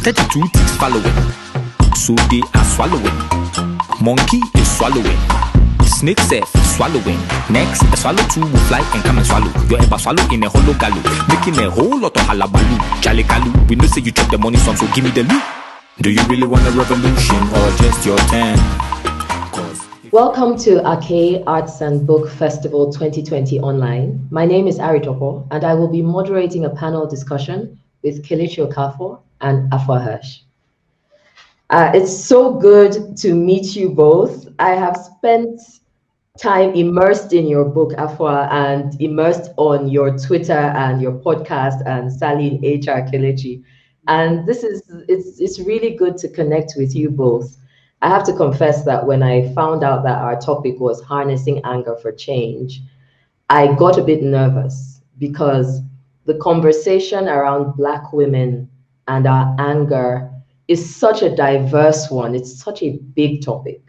32 ticks following, so they are swallowing. Monkey is swallowing. Snake self swallowing. Next, a swallow two will fly and come and swallow. You're ever swallow in a hollow gallow, making a whole lot of halabaloo. Jalikalu, we know say you chop the money some, so give me the loot. Do you really want a revolution or just your turn? Welcome to Ake Arts and Book Festival 2020 online. My name is Arit Okpo, and I will be moderating a panel discussion with Kelechi Okafor and Afua Hirsch. It's so good to meet you both. I have spent time immersed in your book, Afua, and immersed on your Twitter and your podcast and Sally in HR, Kelechi. And it's really good to connect with you both. I have to confess that when I found out that our topic was harnessing anger for change, I got a bit nervous because the conversation around Black women and our anger is such a diverse one. It's such a big topic.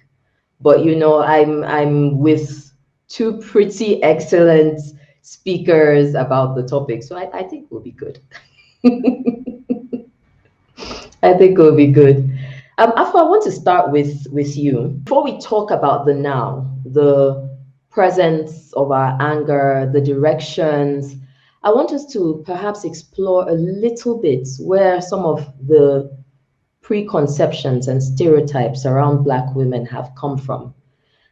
But you know, I'm with two pretty excellent speakers about the topic, so I think we'll be good. I think we'll be good. Afua, I want to start with you. Before we talk about the now, the presence of our anger, the directions, I want us to perhaps explore a little bit where some of the preconceptions and stereotypes around Black women have come from.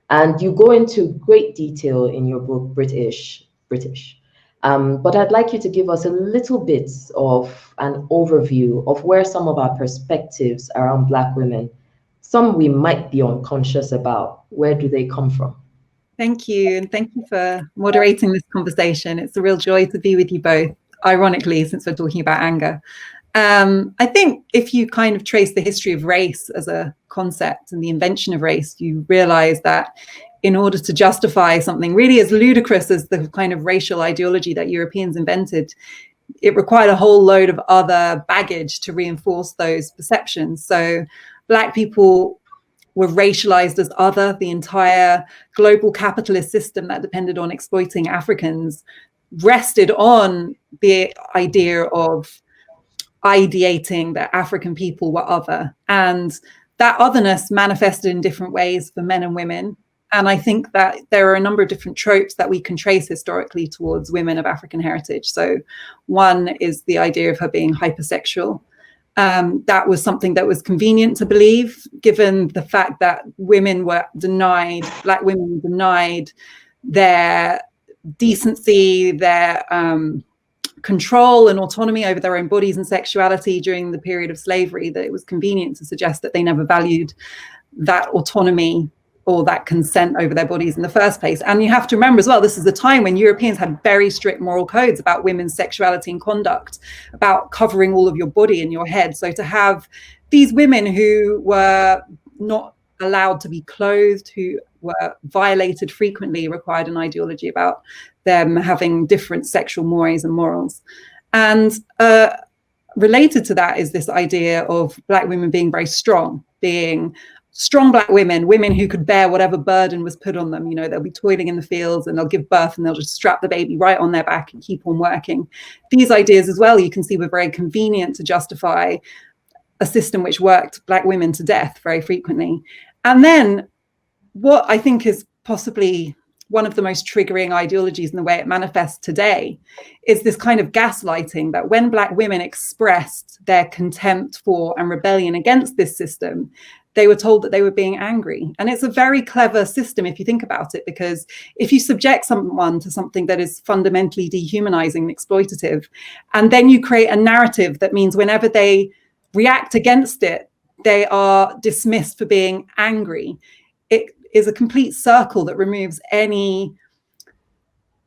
And you go into great detail in your book, British. But I'd like you to give us a little bit of an overview of where some of our perspectives around Black women, some we might be unconscious about, where do they come from? Thank you. And thank you for moderating this conversation. It's a real joy to be with you both, ironically, since we're talking about anger. I think if you kind of trace the history of race as a concept and the invention of race, you realize that in order to justify something really as ludicrous as the kind of racial ideology that Europeans invented, it required a whole load of other baggage to reinforce those perceptions. So Black people were racialized as other. The entire global capitalist system that depended on exploiting Africans rested on the idea of ideating that African people were other. And that otherness manifested in different ways for men and women. And I think that there are a number of different tropes that we can trace historically towards women of African heritage. So one is the idea of her being hypersexual. That was something that was convenient to believe, given the fact that women were denied, Black women were denied their decency, their control and autonomy over their own bodies and sexuality during the period of slavery, that it was convenient to suggest that they never valued that autonomy or that consent over their bodies in the first place. And you have to remember as well, this is a time when Europeans had very strict moral codes about women's sexuality and conduct, about covering all of your body and your head. So to have these women who were not allowed to be clothed, who were violated frequently, required an ideology about them having different sexual mores and morals. And related to that is this idea of Black women being very strong, being strong Black women, women who could bear whatever burden was put on them. You know, they'll be toiling in the fields and they'll give birth and they'll just strap the baby right on their back and keep on working. These ideas as well, you can see, were very convenient to justify a system which worked Black women to death very frequently. And then what I think is possibly one of the most triggering ideologies in the way it manifests today is this kind of gaslighting, that when Black women expressed their contempt for and rebellion against this system, they were told that they were being angry. And it's a very clever system if you think about it, because if you subject someone to something that is fundamentally dehumanizing and exploitative, and then you create a narrative that means whenever they react against it, they are dismissed for being angry, it is a complete circle that removes any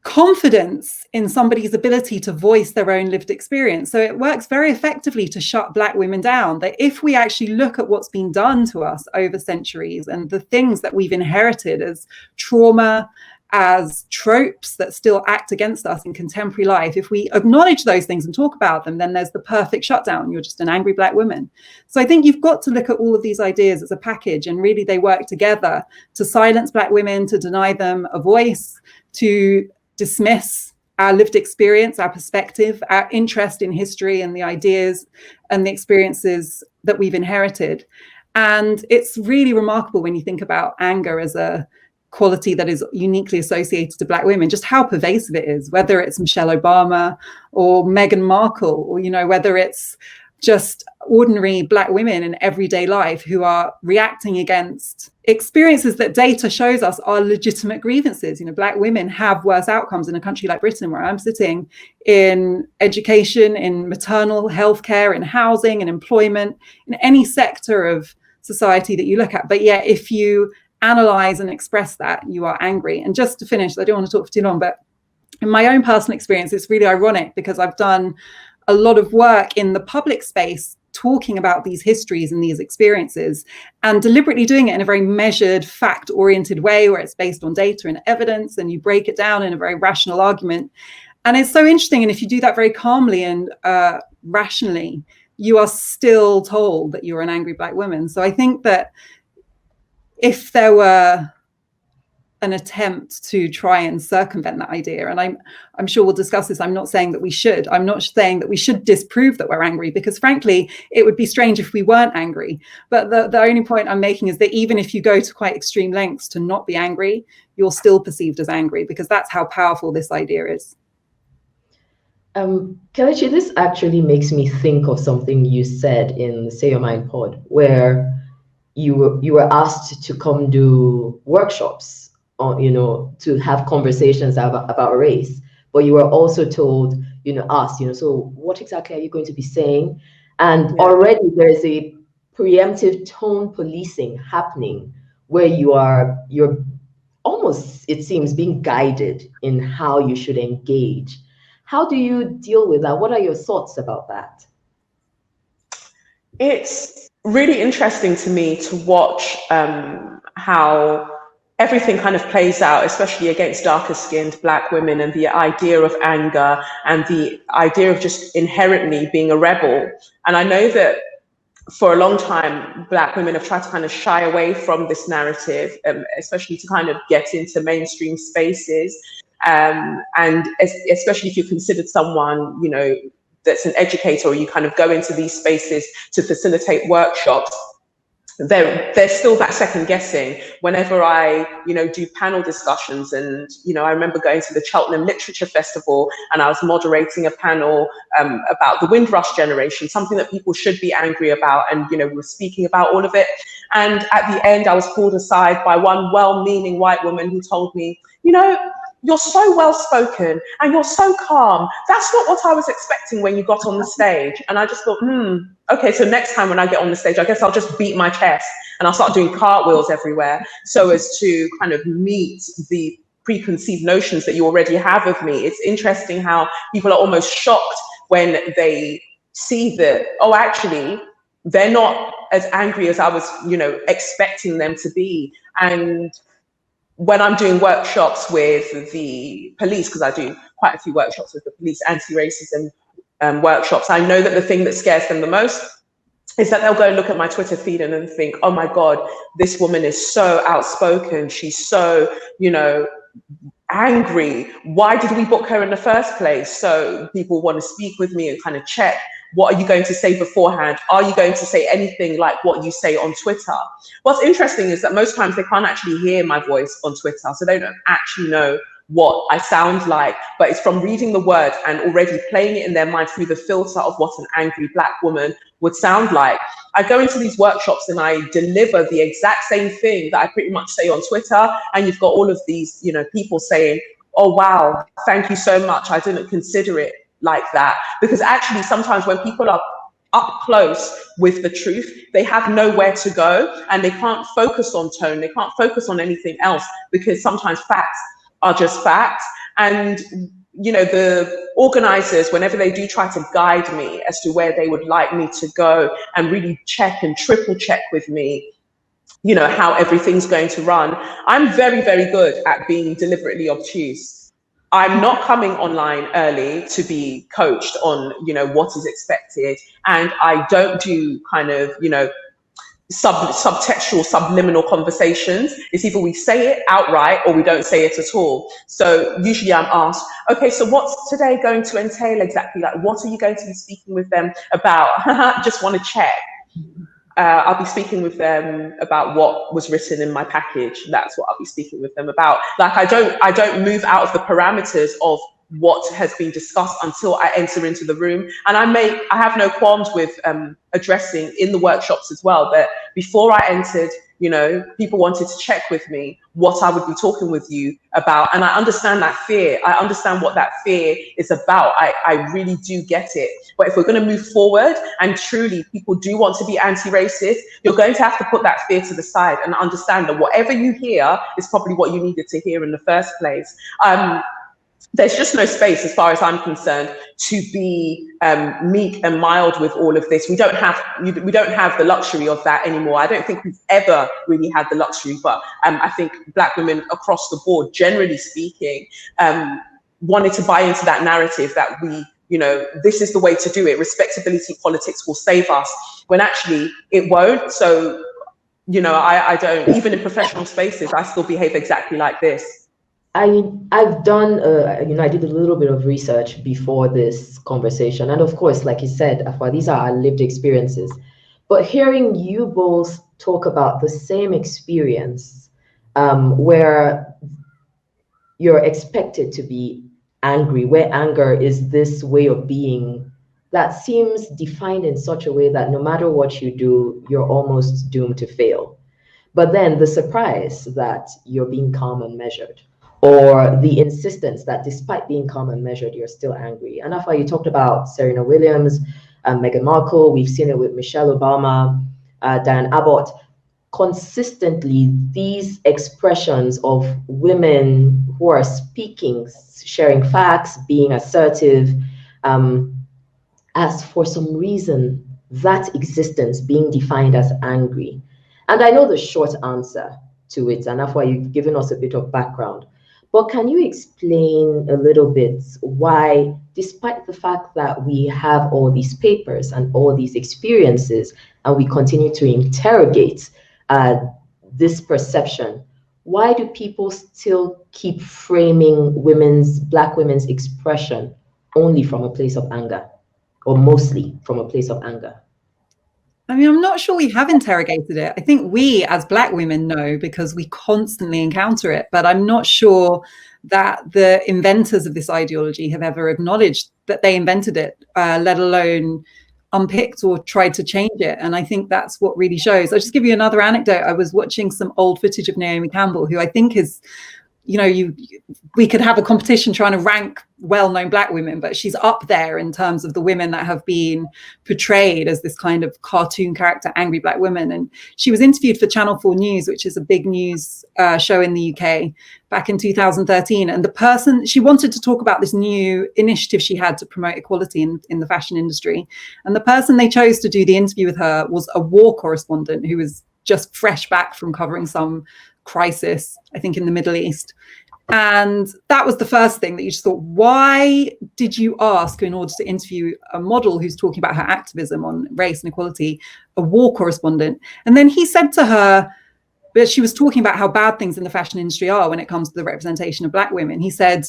confidence in somebody's ability to voice their own lived experience. So it works very effectively to shut Black women down, that if we actually look at what's been done to us over centuries and the things that we've inherited as trauma, as tropes that still act against us in contemporary life, if we acknowledge those things and talk about them, then there's the perfect shutdown. You're just an angry Black woman. So I think you've got to look at all of these ideas as a package, and really they work together to silence Black women, to deny them a voice, to dismiss our lived experience, our perspective, our interest in history and the ideas and the experiences that we've inherited. And it's really remarkable when you think about anger as a quality that is uniquely associated to Black women, just how pervasive it is, whether it's Michelle Obama or Meghan Markle, or, you know, whether it's just ordinary Black women in everyday life who are reacting against experiences that data shows us are legitimate grievances. You know, Black women have worse outcomes in a country like Britain, where I'm sitting, in education, in maternal health care, in housing, in employment, in any sector of society that you look at. But yet, if you analyze and express that, you are angry. And just to finish, I don't want to talk for too long, but in my own personal experience, it's really ironic because I've done a lot of work in the public space talking about these histories and these experiences, and deliberately doing it in a very measured, fact-oriented way, where it's based on data and evidence, and you break it down in a very rational argument. And it's so interesting. And if you do that very calmly and rationally, you are still told that you're an angry Black woman. So I think that if there were an attempt to try and circumvent that idea, and I'm sure we'll discuss this, I'm not saying that we should. I'm not saying that we should disprove that we're angry, because frankly, it would be strange if we weren't angry. But the only point I'm making is that even if you go to quite extreme lengths to not be angry, you're still perceived as angry, because that's how powerful this idea is. Kelechi, this actually makes me think of something you said in the Say Your Mind pod, where you were asked to come do workshops on, you know, to have conversations about race, but you were also told, you know, asked, you know, so what exactly are you going to be saying? And already there is a preemptive tone policing happening, where you're almost, it seems, being guided in how you should engage. How do you deal with that? What are your thoughts about that? It's really interesting to me to watch how everything kind of plays out, especially against darker skinned Black women, and the idea of anger and the idea of just inherently being a rebel. And I know that for a long time, Black women have tried to kind of shy away from this narrative, especially to kind of get into mainstream spaces. And especially if you're considered someone, you know, that's an educator, or you kind of go into these spaces to facilitate workshops, there's still that second guessing. Whenever I, you know, do panel discussions, and, you know, I remember going to the Cheltenham Literature Festival, and I was moderating a panel about the Windrush generation, something that people should be angry about, and, you know, we were speaking about all of it. And at the end, I was pulled aside by one well-meaning white woman who told me, you know, you're so well-spoken and you're so calm. That's not what I was expecting when you got on the stage. And I just thought, okay, so next time when I get on the stage, I guess I'll just beat my chest and I'll start doing cartwheels everywhere, so as to kind of meet the preconceived notions that you already have of me. It's interesting how people are almost shocked when they see that, oh, actually, they're not as angry as I was, you know, expecting them to be. And when I'm doing workshops with the police, because I do quite a few workshops with the police, anti-racism workshops, I know that the thing that scares them the most is that they'll go and look at my Twitter feed and then think, oh my God, this woman is so outspoken. She's so, you know, angry. Why did we book her in the first place? So people want to speak with me and kind of check, what are you going to say beforehand? Are you going to say anything like what you say on Twitter? What's interesting is that most times they can't actually hear my voice on Twitter, so they don't actually know what I sound like, but it's from reading the word and already playing it in their mind through the filter of what an angry Black woman would sound like. I go into these workshops and I deliver the exact same thing that I pretty much say on Twitter, and you've got all of these, you know, people saying, oh wow, thank you so much, I didn't consider it like that. Because actually sometimes when people are up close with the truth, they have nowhere to go, and they can't focus on tone, they can't focus on anything else, because sometimes facts are just facts. And, you know, the organizers, whenever they do try to guide me as to where they would like me to go and really check and triple check with me, you know, how everything's going to run, I'm very, very good at being deliberately obtuse. I'm not coming online early to be coached on, you know, what is expected. And I don't do kind of, you know, subtextual, subliminal conversations. It's either we say it outright or we don't say it at all. So usually I'm asked, okay, so what's today going to entail exactly? Like, what are you going to be speaking with them about? Just want to check. I'll be speaking with them about what was written in my package. That's what I'll be speaking with them about. Like, I don't move out of the parameters of what has been discussed until I enter into the room. And I have no qualms with addressing in the workshops as well, that before I entered, people wanted to check with me what I would be talking with you about. And I understand that fear. I understand what that fear is about. I really do get it. But if we're going to move forward and truly people do want to be anti-racist, you're going to have to put that fear to the side and understand that whatever you hear is probably what you needed to hear in the first place. There's just no space, as far as I'm concerned, to be meek and mild with all of this. We don't have the luxury of that anymore. I don't think we've ever really had the luxury, but I think Black women across the board, generally speaking, wanted to buy into that narrative that this is the way to do it. Respectability politics will save us, when actually it won't. So, I don't, even in professional spaces, I still behave exactly like this. I've done, I did a little bit of research before this conversation. And of course, like you said, Afua, these are our lived experiences. But hearing you both talk about the same experience, where you're expected to be angry, where anger is this way of being that seems defined in such a way that no matter what you do, you're almost doomed to fail. But then the surprise that you're being calm and measured, or the insistence that despite being calm and measured, you're still angry. And Afua, you talked about Serena Williams, Meghan Markle. We've seen it with Michelle Obama, Diane Abbott. Consistently, these expressions of women who are speaking, sharing facts, being assertive, as for some reason, that existence being defined as angry. And I know the short answer to it, and Afua, you've given us a bit of background. But can you explain a little bit why, despite the fact that we have all these papers and all these experiences, and we continue to interrogate this perception, why do people still keep framing Black women's expression only from a place of anger, or mostly from a place of anger? I mean, I'm not sure we have interrogated it. I think we as Black women know, because we constantly encounter it, but I'm not sure that the inventors of this ideology have ever acknowledged that they invented it, let alone unpicked or tried to change it. And I think that's what really shows. I'll just give you another anecdote. I was watching some old footage of Naomi Campbell, who I think is, we could have a competition trying to rank well-known Black women, but she's up there in terms of the women that have been portrayed as this kind of cartoon character, angry Black women. And she was interviewed for Channel 4 News, which is a big news show in the UK, back in 2013. And she wanted to talk about this new initiative she had to promote equality in the fashion industry. And the person they chose to do the interview with her was a war correspondent who was just fresh back from covering some crisis, I think, in the Middle East. And that was the first thing that you just thought, why did you ask, in order to interview a model who's talking about her activism on race and equality, a war correspondent? And then he said to her, but she was talking about how bad things in the fashion industry are when it comes to the representation of Black women. He said,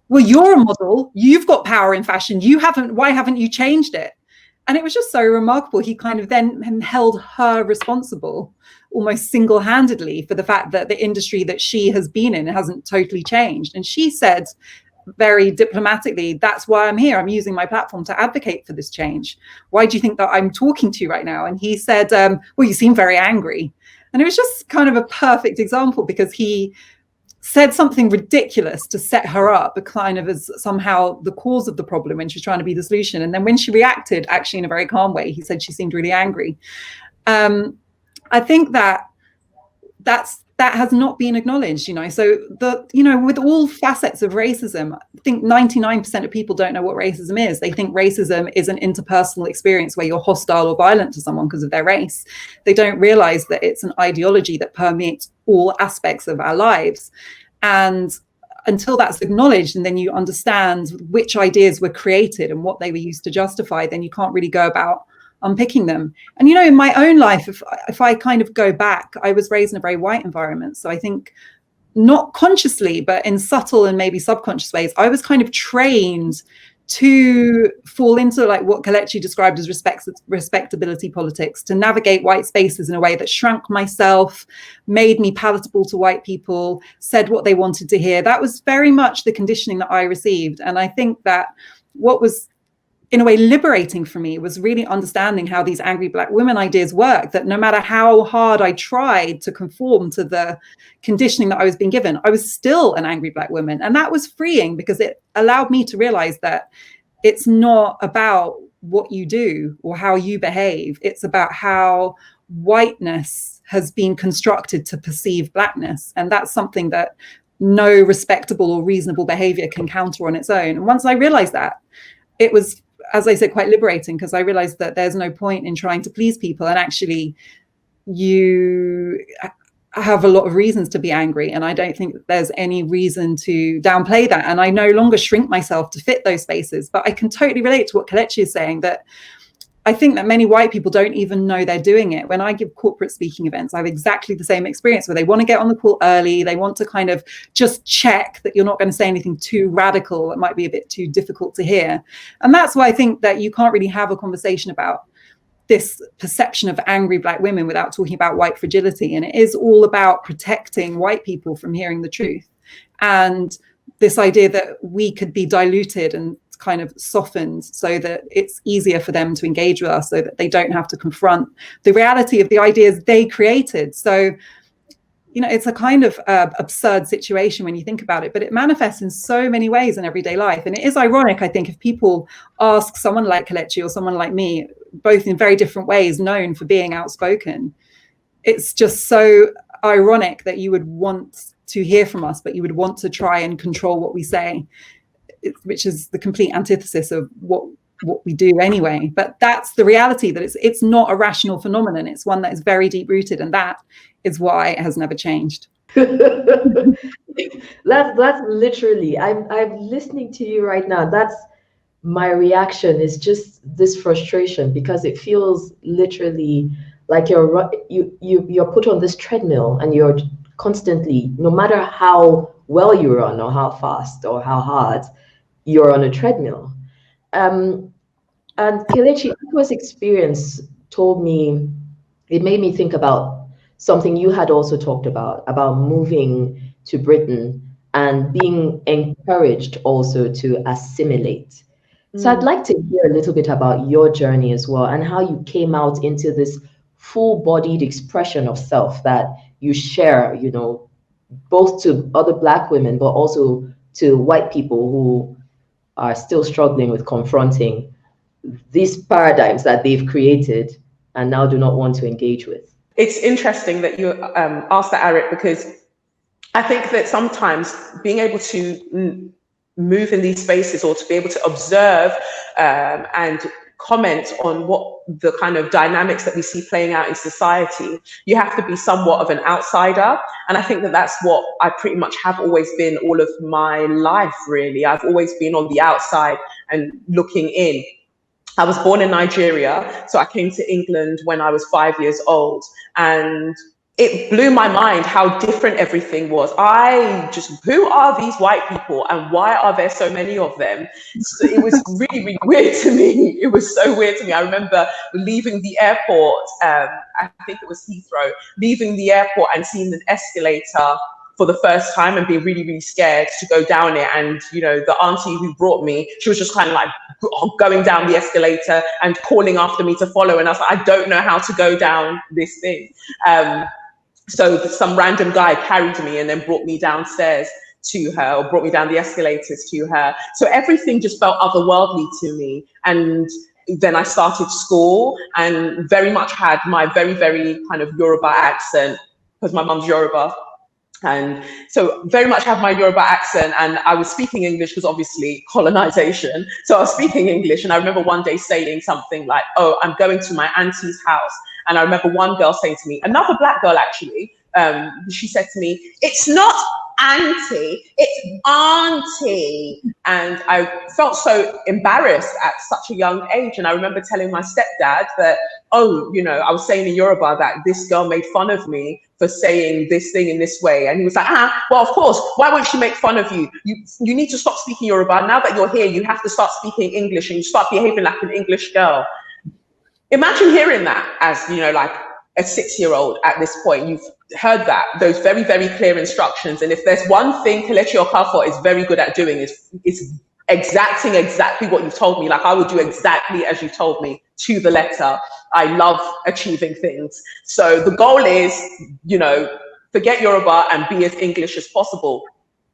well, you're a model, you've got power in fashion, why haven't you changed it? And it was just so remarkable. He kind of then held her responsible almost single-handedly for the fact that the industry that she has been in hasn't totally changed. And she said very diplomatically, that's why I'm here. I'm using my platform to advocate for this change. Why do you think that I'm talking to you right now? And he said, well, you seem very angry. And it was just kind of a perfect example, because he said something ridiculous to set her up, kind of as somehow the cause of the problem when she was trying to be the solution. And then when she reacted, actually in a very calm way, he said she seemed really angry. I think that has not been acknowledged, So with all facets of racism, I think 99% of people don't know what racism is. They think racism is an interpersonal experience where you're hostile or violent to someone because of their race. They don't realize that it's an ideology that permeates all aspects of our lives. And until that's acknowledged, and then you understand which ideas were created and what they were used to justify, then you can't really go about unpicking them. And in my own life, if I kind of go back, I was raised in a very white environment. So I think, not consciously, but in subtle and maybe subconscious ways, I was kind of trained to fall into like what Kelechi described as respectability politics, to navigate white spaces in a way that shrank myself, made me palatable to white people, said what they wanted to hear. That was very much the conditioning that I received. And I think that what was in a way liberating for me was really understanding how these angry Black women ideas work, that no matter how hard I tried to conform to the conditioning that I was being given, I was still an angry Black woman. And that was freeing because it allowed me to realize that it's not about what you do or how you behave. It's about how whiteness has been constructed to perceive Blackness. And that's something that no respectable or reasonable behavior can counter on its own. And once I realized that, it was, as I said, quite liberating, because I realized that there's no point in trying to please people. And actually, you have a lot of reasons to be angry. And I don't think that there's any reason to downplay that. And I no longer shrink myself to fit those spaces. But I can totally relate to what Kelechi is saying, that I think that many white people don't even know they're doing it. When I give corporate speaking events, I have exactly the same experience where they want to get on the call early. They want to kind of just check that you're not going to say anything too radical that might be a bit too difficult to hear. And that's why I think that you can't really have a conversation about this perception of angry Black women without talking about white fragility. And it is all about protecting white people from hearing the truth. And this idea that we could be diluted and kind of softened so that it's easier for them to engage with us, so that they don't have to confront the reality of the ideas they created. So, you know, it's a kind of absurd situation when you think about it, but it manifests in so many ways in everyday life. And it is ironic, I think, if people ask someone like Kelechi or someone like me, both in very different ways, known for being outspoken, it's just so ironic that you would want to hear from us, but you would want to try and control what we say, which is the complete antithesis of what we do anyway. But that's the reality, that it's not a rational phenomenon. It's one that is very deep rooted, and that is why it has never changed. That's literally, I'm listening to you right now. That's my reaction, is just this frustration, because it feels literally like you're put on this treadmill and you're constantly, no matter how well you run or how fast or how hard, you're on a treadmill. And Kelechi, Afua's experience told me, it made me think about something you had also talked about moving to Britain and being encouraged also to assimilate. So I'd like to hear a little bit about your journey as well, and how you came out into this full-bodied expression of self that you share, you know, both to other Black women, but also to white people who are still struggling with confronting these paradigms that they've created and now do not want to engage with. It's interesting that you asked that, Arit, because I think that sometimes being able to move in these spaces, or to be able to observe and comment on what the kind of dynamics that we see playing out in society, you have to be somewhat of an outsider. And I think that that's what I pretty much have always been all of my life, really. I've always been on the outside and looking in. I was born in Nigeria, so I came to England when I was 5 years old, and it blew my mind how different everything was. Who are these white people and why are there so many of them? So it was really, really weird to me. It was so weird to me. I remember leaving the airport, I think it was Heathrow, leaving the airport and seeing an escalator for the first time and being really, really scared to go down it. And, you know, the auntie who brought me, she was just kind of like going down the escalator and calling after me to follow. And I was like, I don't know how to go down this thing. So some random guy carried me and then brought me downstairs to her, or brought me down the escalators to her. So everything just felt otherworldly to me. And then I started school and very much had my very, very kind of Yoruba accent, because my mum's Yoruba. And so very much have my Yoruba accent, and I was speaking English because obviously colonization. So I was speaking English, and I remember one day saying something like, oh, I'm going to my auntie's house. And I remember one girl saying to me, another Black girl actually, she said to me, it's not auntie, it's auntie. And I felt so embarrassed at such a young age. And I remember telling my stepdad that, oh, you know, I was saying in Yoruba that this girl made fun of me for saying this thing in this way. And he was like, well, of course, why won't she make fun of you? You need to stop speaking Yoruba. Now that you're here, you have to start speaking English and you start behaving like an English girl. Imagine hearing that as, you know, like a 6-year-old at this point. You've heard that, those very, very clear instructions. And if there's one thing Kelechi Okafor is very good at doing, is exacting exactly what you've told me. Like, I would do exactly as you told me to the letter. I love achieving things. So the goal is, you know, forget Yoruba and be as English as possible.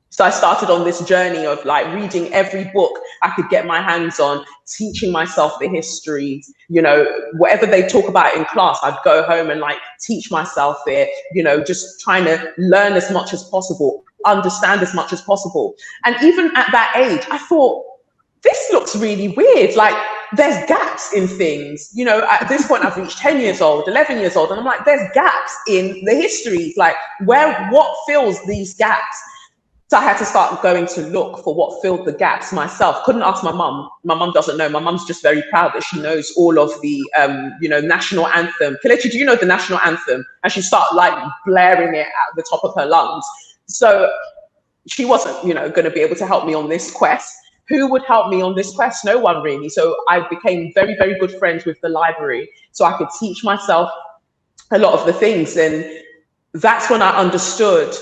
So I started on this journey of like reading every book I could get my hands on, teaching myself the histories, you know, whatever they talk about in class, I'd go home and like teach myself it, you know, just trying to learn as much as possible, understand as much as possible. And even at that age, I thought, this looks really weird. Like, there's gaps in things. You know, at this point, I've reached 10 years old, 11 years old, and I'm like, there's gaps in the histories. Like, what fills these gaps? So I had to start going to look for what filled the gaps myself. Couldn't ask my mum. My mum doesn't know. My mum's just very proud that she knows all of the, you know, national anthem. Kelechi, do you know the national anthem? And she started like blaring it at the top of her lungs. So she wasn't, you know, going to be able to help me on this quest. Who would help me on this quest? No one really. So I became very, very good friends with the library, so I could teach myself a lot of the things. And that's when I understood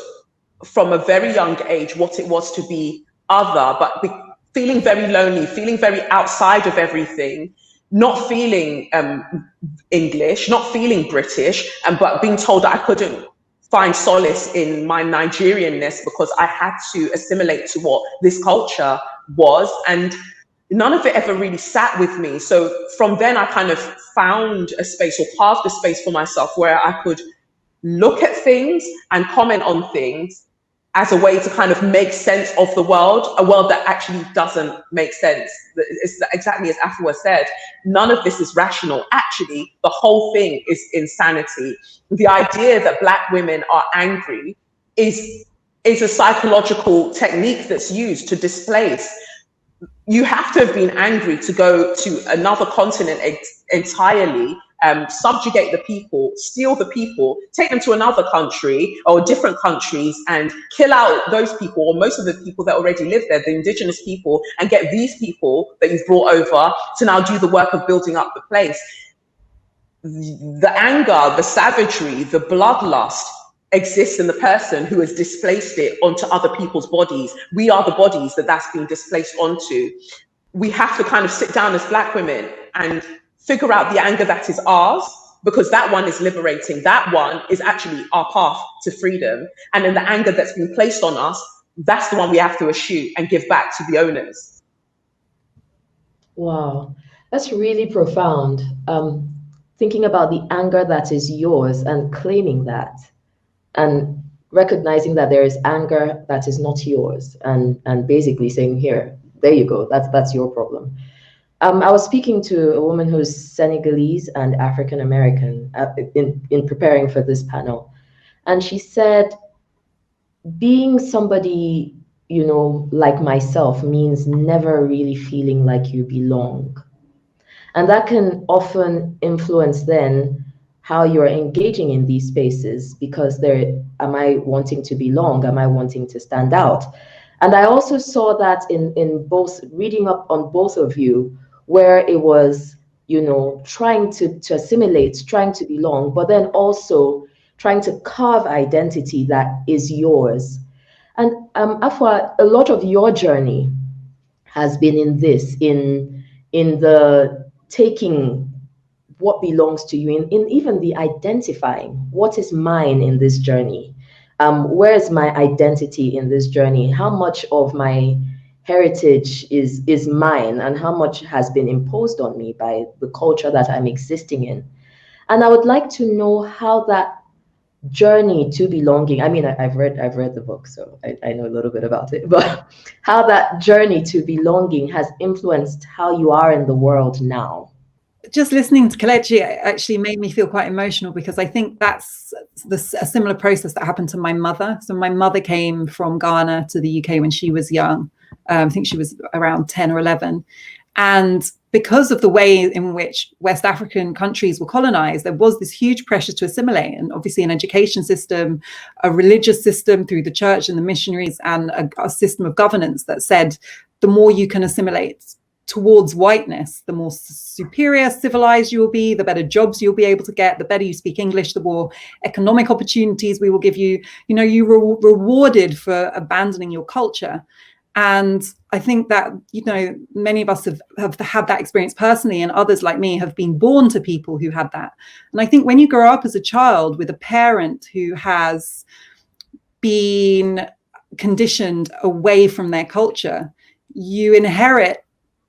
from a very young age what it was to be other, but feeling very lonely, feeling very outside of everything, not feeling English, not feeling British, but being told that I couldn't find solace in my Nigerianness because I had to assimilate to what this culture was. And none of it ever really sat with me. So from then I kind of found a space, or carved a space for myself, where I could look at things and comment on things as a way to kind of make sense of the world, a world that actually doesn't make sense. It's exactly as Afua said, none of this is rational. Actually, the whole thing is insanity. The idea that Black women are angry is a psychological technique that's used to displace. You have to have been angry to go to another continent entirely, subjugate the people, steal the people, take them to another country or different countries and kill out those people, or most of the people that already live there, the indigenous people, and get these people that you've brought over to now do the work of building up the place. The anger, the savagery, the bloodlust exists in the person who has displaced it onto other people's bodies. We are the bodies that's being displaced onto. We have to kind of sit down as Black women and figure out the anger that is ours, because that one is liberating. That one is actually our path to freedom. And then the anger that's been placed on us, that's the one we have to eschew and give back to the owners. Wow, that's really profound. Thinking about the anger that is yours and claiming that, and recognizing that there is anger that is not yours, and basically saying, here, there you go, that's your problem. I was speaking to a woman who's Senegalese and African American in preparing for this panel, and she said, being somebody, you know, like myself means never really feeling like you belong. And that can often influence then how you're engaging in these spaces, because am I wanting to belong? Am I wanting to stand out? And I also saw that in both, reading up on both of you, where it was, you know, trying to assimilate, trying to belong, but then also trying to carve identity that is yours. And Afua, a lot of your journey has been in this, in the taking what belongs to you, in even the identifying what is mine in this journey. Where is my identity in this journey? How much of my heritage is mine, and how much has been imposed on me by the culture that I'm existing in? And I would like to know how that journey to belonging, I mean, I've read the book, so I know a little bit about it, but how that journey to belonging has influenced how you are in the world now. just listening to Kelechi actually made me feel quite emotional, because I think that's a similar process that happened to my mother. So my mother came from Ghana to the UK when she was young. I think she was around 10 or 11. And because of the way in which West African countries were colonized, there was this huge pressure to assimilate. And obviously an education system, a religious system through the church and the missionaries, and a system of governance that said the more you can assimilate towards whiteness, the more superior civilized you will be, the better jobs you'll be able to get, the better you speak English, the more economic opportunities we will give you. You know, you were rewarded for abandoning your culture. And I think that, you know, many of us have had that experience personally, and others like me have been born to people who had that. And I think when you grow up as a child with a parent who has been conditioned away from their culture, you inherit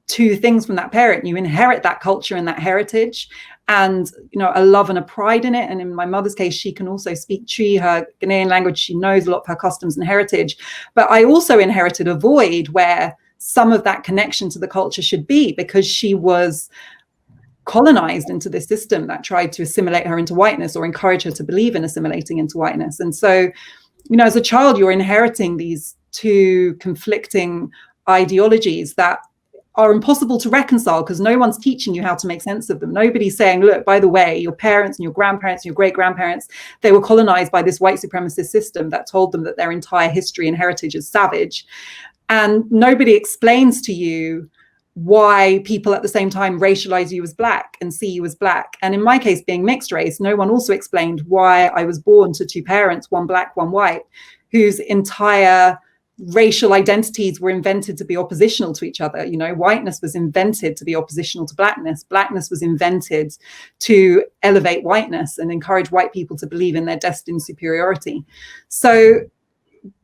two things from that parent. You inherit that culture and that heritage, and, you know, a love and a pride in it. And in my mother's case, she can also speak Twi, her Ghanaian language. She knows a lot of her customs and heritage. But I also inherited a void where some of that connection to the culture should be, because she was colonized into this system that tried to assimilate her into whiteness, or encourage her to believe in assimilating into whiteness. And so, you know, as a child, you're inheriting these two conflicting ideologies that are impossible to reconcile, because no one's teaching you how to make sense of them. Nobody's saying, look, by the way, your parents and your grandparents and your great-grandparents, they were colonized by this white supremacist system that told them that their entire history and heritage is savage. And nobody explains to you why people at the same time racialize you as black and see you as black. And in my case, being mixed race, no one also explained why I was born to two parents, one black, one white, whose entire racial identities were invented to be oppositional to each other. You know, whiteness was invented to be oppositional to blackness. Blackness was invented to elevate whiteness and encourage white people to believe in their destined superiority. So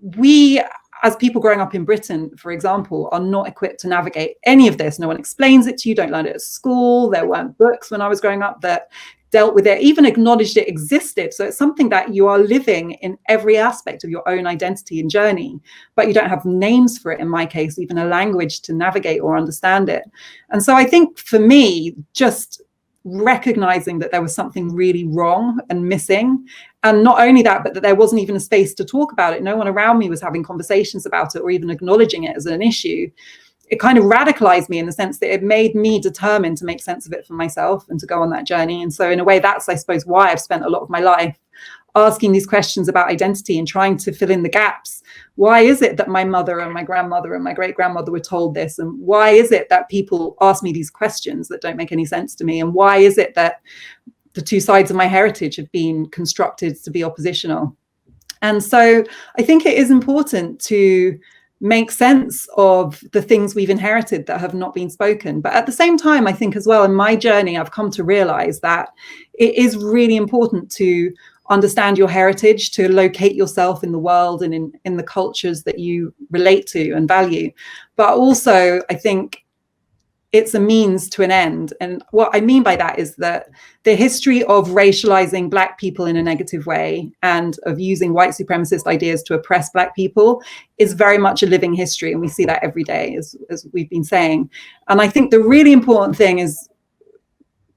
we, as people growing up in Britain, for example, are not equipped to navigate any of this. No one explains it to you. Don't learn it at school. There weren't books when I was growing up that dealt with it, even acknowledged it existed. So it's something that you are living in every aspect of your own identity and journey, but you don't have names for it, in my case, even a language to navigate or understand it. And so I think for me, just recognizing that there was something really wrong and missing, and not only that, but that there wasn't even a space to talk about it. No one around me was having conversations about it or even acknowledging it as an issue. It kind of radicalized me in the sense that it made me determined to make sense of it for myself and to go on that journey. And so in a way, that's, I suppose, why I've spent a lot of my life asking these questions about identity and trying to fill in the gaps. Why is it that my mother and my grandmother and my great-grandmother were told this? And why is it that people ask me these questions that don't make any sense to me? And why is it that the two sides of my heritage have been constructed to be oppositional? And so I think it is important to make sense of the things we've inherited that have not been spoken. But at the same time, I think as well, in my journey, I've come to realize that it is really important to understand your heritage, to locate yourself in the world and in the cultures that you relate to and value. But also, I think it's a means to an end. And what I mean by that is that the history of racializing Black people in a negative way and of using white supremacist ideas to oppress Black people is very much a living history. And we see that every day, as we've been saying. And I think the really important thing is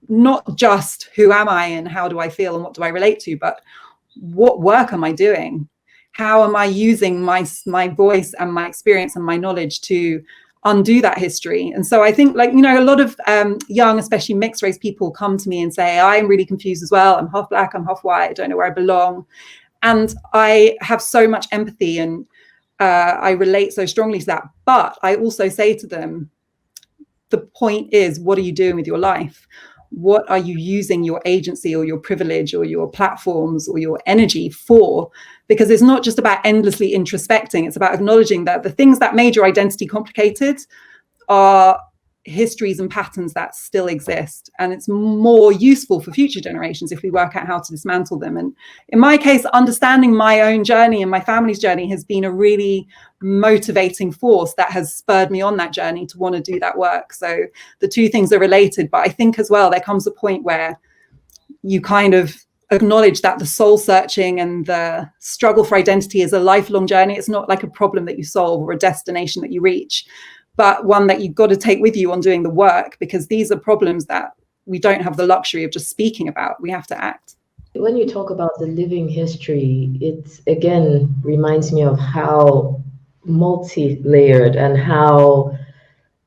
not just who am I and how do I feel and what do I relate to, but what work am I doing? How am I using my voice and my experience and my knowledge to undo that history? And so I think, like, you know, a lot of young, especially mixed race people come to me and say, I'm really confused as well. I'm half Black, I'm half white, I don't know where I belong. And I have so much empathy and I relate so strongly to that. But I also say to them, the point is, what are you doing with your life? What are you using your agency or your privilege or your platforms or your energy for? Because it's not just about endlessly introspecting. It's about acknowledging that the things that made your identity complicated are histories and patterns that still exist. And it's more useful for future generations if we work out how to dismantle them. And in my case, understanding my own journey and my family's journey has been a really motivating force that has spurred me on that journey to want to do that work. So the two things are related, but I think as well, there comes a point where you kind of acknowledge that the soul searching and the struggle for identity is a lifelong journey. It's not like a problem that you solve or a destination that you reach, but one that you've got to take with you on doing the work, because these are problems that we don't have the luxury of just speaking about. We have to act. When you talk about the living history, it again reminds me of how multi-layered and how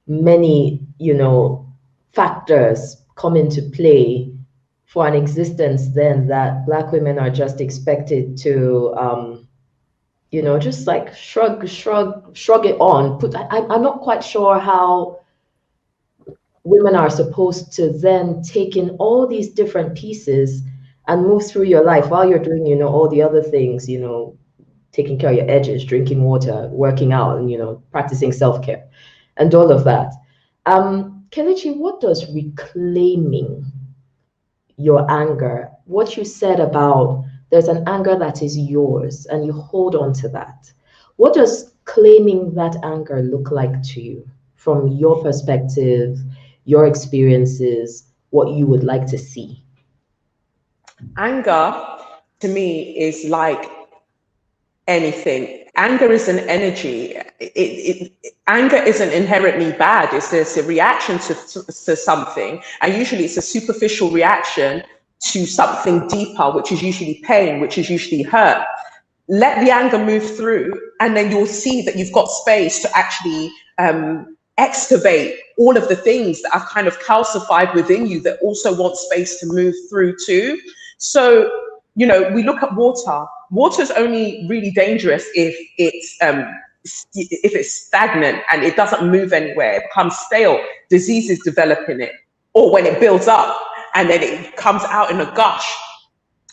many, factors come into play for an existence then that Black women are just expected to, just like shrug it on. I'm not quite sure how women are supposed to then take in all these different pieces and move through your life while you're doing, all the other things, taking care of your edges, drinking water, working out, and, practicing self-care and all of that. Kelechi, what does reclaiming your anger, what you said about there's an anger that is yours and you hold on to that. What does claiming that anger look like to you from your perspective, your experiences, what you would like to see? Anger to me is like anything. Anger is an energy. Anger isn't inherently bad. It's a reaction to something, and usually it's a superficial reaction to something deeper, which is usually pain, which is usually hurt. Let the anger move through, and then you'll see that you've got space to actually excavate all of the things that have kind of calcified within you that also want space to move through too. So, we look at water. Water's only really dangerous if it's stagnant and it doesn't move anywhere. It becomes stale. Diseases develop in it, or when it builds up and then it comes out in a gush.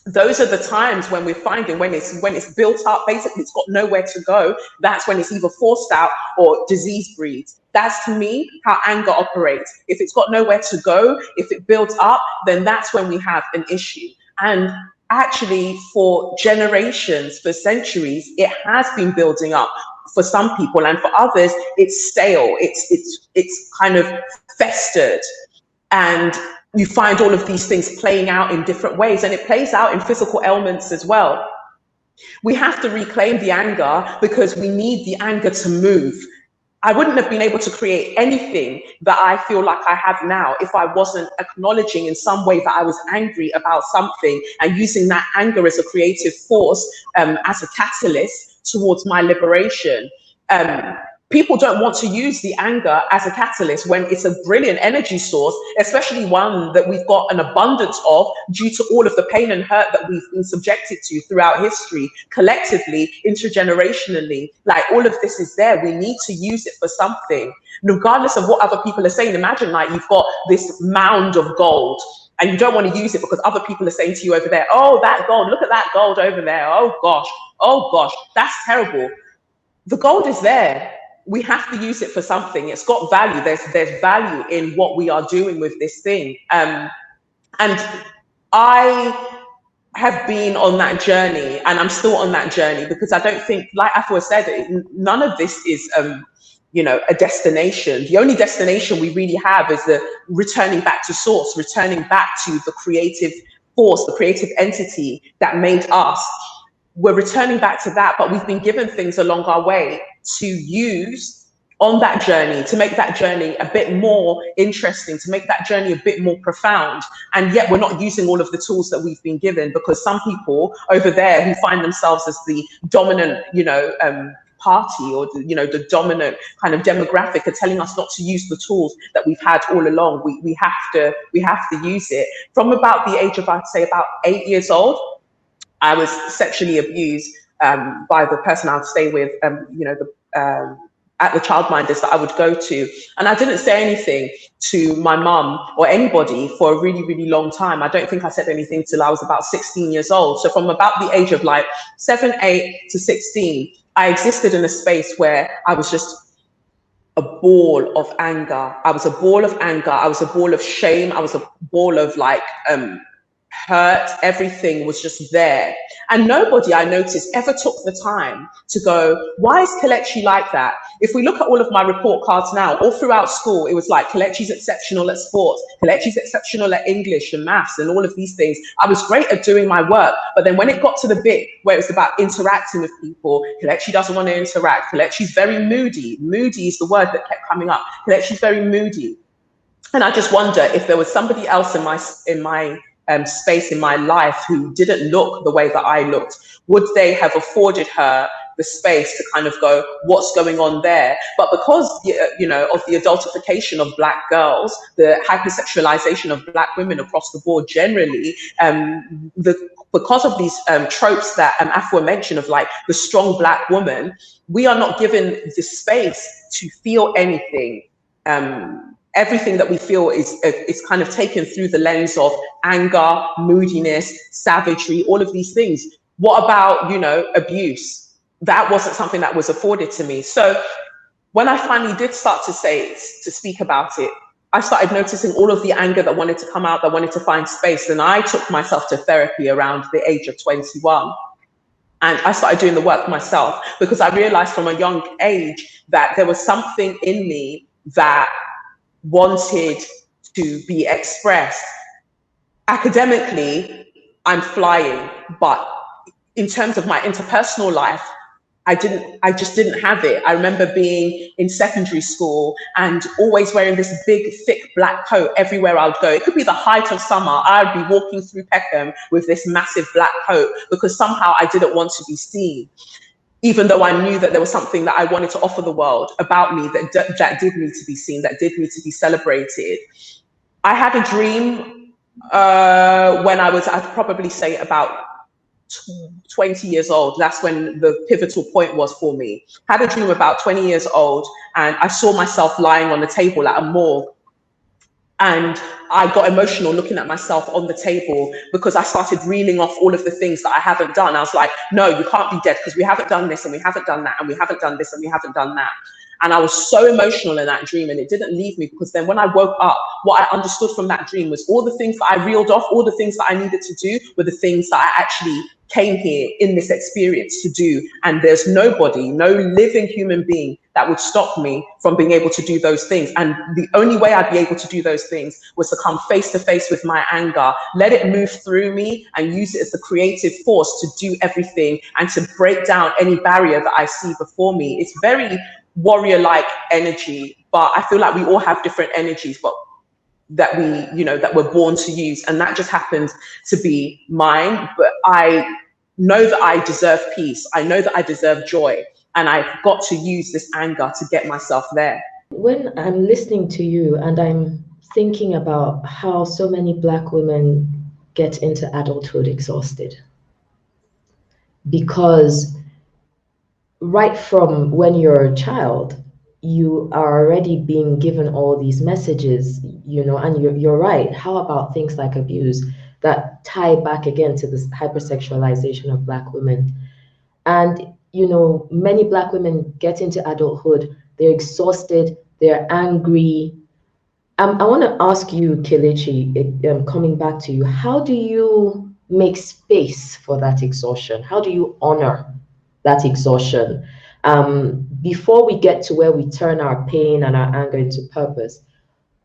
Those are the times when we're finding when it's built up, basically it's got nowhere to go. That's when it's either forced out or disease breeds. That's to me how anger operates. If it's got nowhere to go, if it builds up, then that's when we have an issue. And actually, for generations, for centuries, it has been building up for some people, and for others, it's stale. It's kind of festered, and you find all of these things playing out in different ways, and it plays out in physical ailments as well. We have to reclaim the anger because we need the anger to move. I wouldn't have been able to create anything that I feel like I have now if I wasn't acknowledging in some way that I was angry about something and using that anger as a creative force, as a catalyst towards my liberation. People don't want to use the anger as a catalyst when it's a brilliant energy source, especially one that we've got an abundance of due to all of the pain and hurt that we've been subjected to throughout history, collectively, intergenerationally. Like, all of this is there. We need to use it for something, regardless of what other people are saying. Imagine like you've got this mound of gold and you don't want to use it because other people are saying to you over there, oh, that gold, look at that gold over there. Oh gosh, that's terrible. The gold is there. We have to use it for something. It's got value. There's value in what we are doing with this thing. And I have been on that journey, and I'm still on that journey, because I don't think, like Afua said, none of this is a destination. The only destination we really have is the returning back to source, returning back to the creative force, the creative entity that made us. We're returning back to that, but we've been given things along our way to use on that journey, to make that journey a bit more interesting, to make that journey a bit more profound. And yet we're not using all of the tools that we've been given, because some people over there who find themselves as the dominant, party, or the dominant kind of demographic, are telling us not to use the tools that we've had all along. We have to use it. From about the age of, I'd say, about 8 years old, I was sexually abused by the person I'd stay with, at the childminders that I would go to. And I didn't say anything to my mum or anybody for a really, really long time. I don't think I said anything till I was about 16 years old. So from about the age of like 7, 8 to 16, I existed in a space where I was just a ball of anger. I was a ball of anger. I was a ball of shame. I was a ball of hurt. Everything was just there. And nobody, I noticed, ever took the time to go, why is Kelechi like that? If we look at all of my report cards now, all throughout school, it was like, Kelechi's exceptional at sports, Kelechi's exceptional at English and maths and all of these things. I was great at doing my work. But then when it got to the bit where it was about interacting with people, Kelechi doesn't want to interact. Kelechi's very moody. Moody is the word that kept coming up. Kelechi's very moody. And I just wonder if there was somebody else in my space in my life who didn't look the way that I looked, would they have afforded her the space to kind of go, what's going on there? But because, you know, of the adultification of Black girls, the hypersexualization of Black women across the board generally, because of these tropes that Afua mentioned of like the strong Black woman, we are not given the space to feel anything. Everything that we feel is kind of taken through the lens of anger, moodiness, savagery, all of these things. What about, you know, abuse? That wasn't something that was afforded to me. So when I finally did start to speak about it, I started noticing all of the anger that wanted to come out, that wanted to find space. And I took myself to therapy around the age of 21. And I started doing the work myself because I realized from a young age that there was something in me that wanted to be expressed. Academically, I'm flying, but in terms of my interpersonal life, I just didn't have it. I remember being in secondary school and always wearing this big, thick black coat everywhere I would go. It could be the height of summer. I'd be walking through Peckham with this massive black coat because somehow I didn't want to be seen, even though I knew that there was something that I wanted to offer the world about me that did need to be seen, that did need to be celebrated. I had a dream when I'd probably say about 20 years old. That's when the pivotal point was for me. Had a dream about 20 years old, and I saw myself lying on the table at a morgue. And I got emotional looking at myself on the table because I started reeling off all of the things that I haven't done. I was like, no, you can't be dead because we haven't done this and we haven't done that and we haven't done this and we haven't done that. And I was so emotional in that dream, and it didn't leave me because then when I woke up, what I understood from that dream was all the things that I reeled off, all the things that I needed to do were the things that I actually came here in this experience to do. And there's nobody, no living human being that would stop me from being able to do those things. And the only way I'd be able to do those things was to come face to face with my anger, let it move through me and use it as the creative force to do everything and to break down any barrier that I see before me. It's very warrior-like energy, but I feel like we all have different energies, but that we, you know, that we're born to use. And that just happens to be mine. But I know that I deserve peace. I know that I deserve joy. And I've got to use this anger to get myself there. When I'm listening to you and I'm thinking about how so many Black women get into adulthood exhausted, because right from when you're a child, you are already being given all these messages, you know, and you're right. How about things like abuse that tie back again to this hypersexualization of Black women? And, you know, many Black women get into adulthood, they're exhausted, they're angry. I want to ask you, Kelechi, coming back to you, how do you make space for that exhaustion? How do you honor that exhaustion? Before we get to where we turn our pain and our anger into purpose,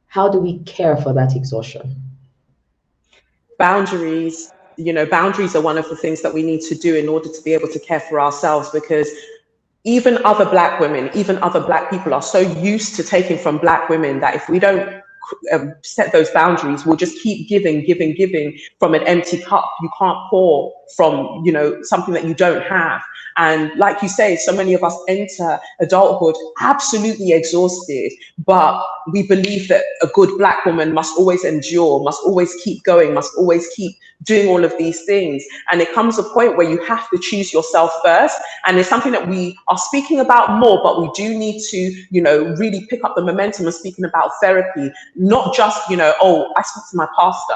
how do we care for that exhaustion? Boundaries. You know, boundaries are one of the things that we need to do in order to be able to care for ourselves, because even other Black women, even other Black people are so used to taking from Black women that if we don't set those boundaries, we'll just keep giving from an empty cup. You can't pour from, you know, something that you don't have. And like you say, so many of us enter adulthood absolutely exhausted, but we believe that a good Black woman must always endure, must always keep going, must always keep doing all of these things. And it comes a point where you have to choose yourself first. And it's something that we are speaking about more, but we do need to, you know, really pick up the momentum of speaking about therapy, not just, you know, oh, I spoke to my pastor.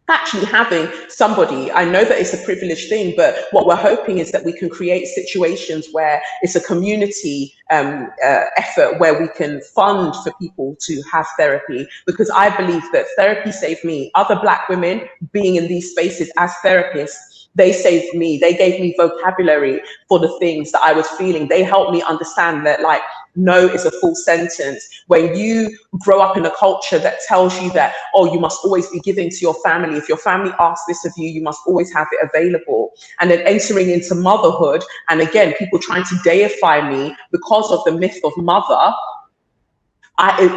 Actually having somebody, I know that it's a privileged thing, but what we're hoping is that we can create situations where it's a community effort where we can fund for people to have therapy, because I believe that therapy saved me. Other Black women being in these spaces as therapists, they saved me. They gave me vocabulary for the things that I was feeling. They helped me understand that, like, no is a full sentence. When you grow up in a culture that tells you that, oh, you must always be giving to your family. If your family asks this of you, you must always have it available. And then entering into motherhood, and again, people trying to deify me because of the myth of mother.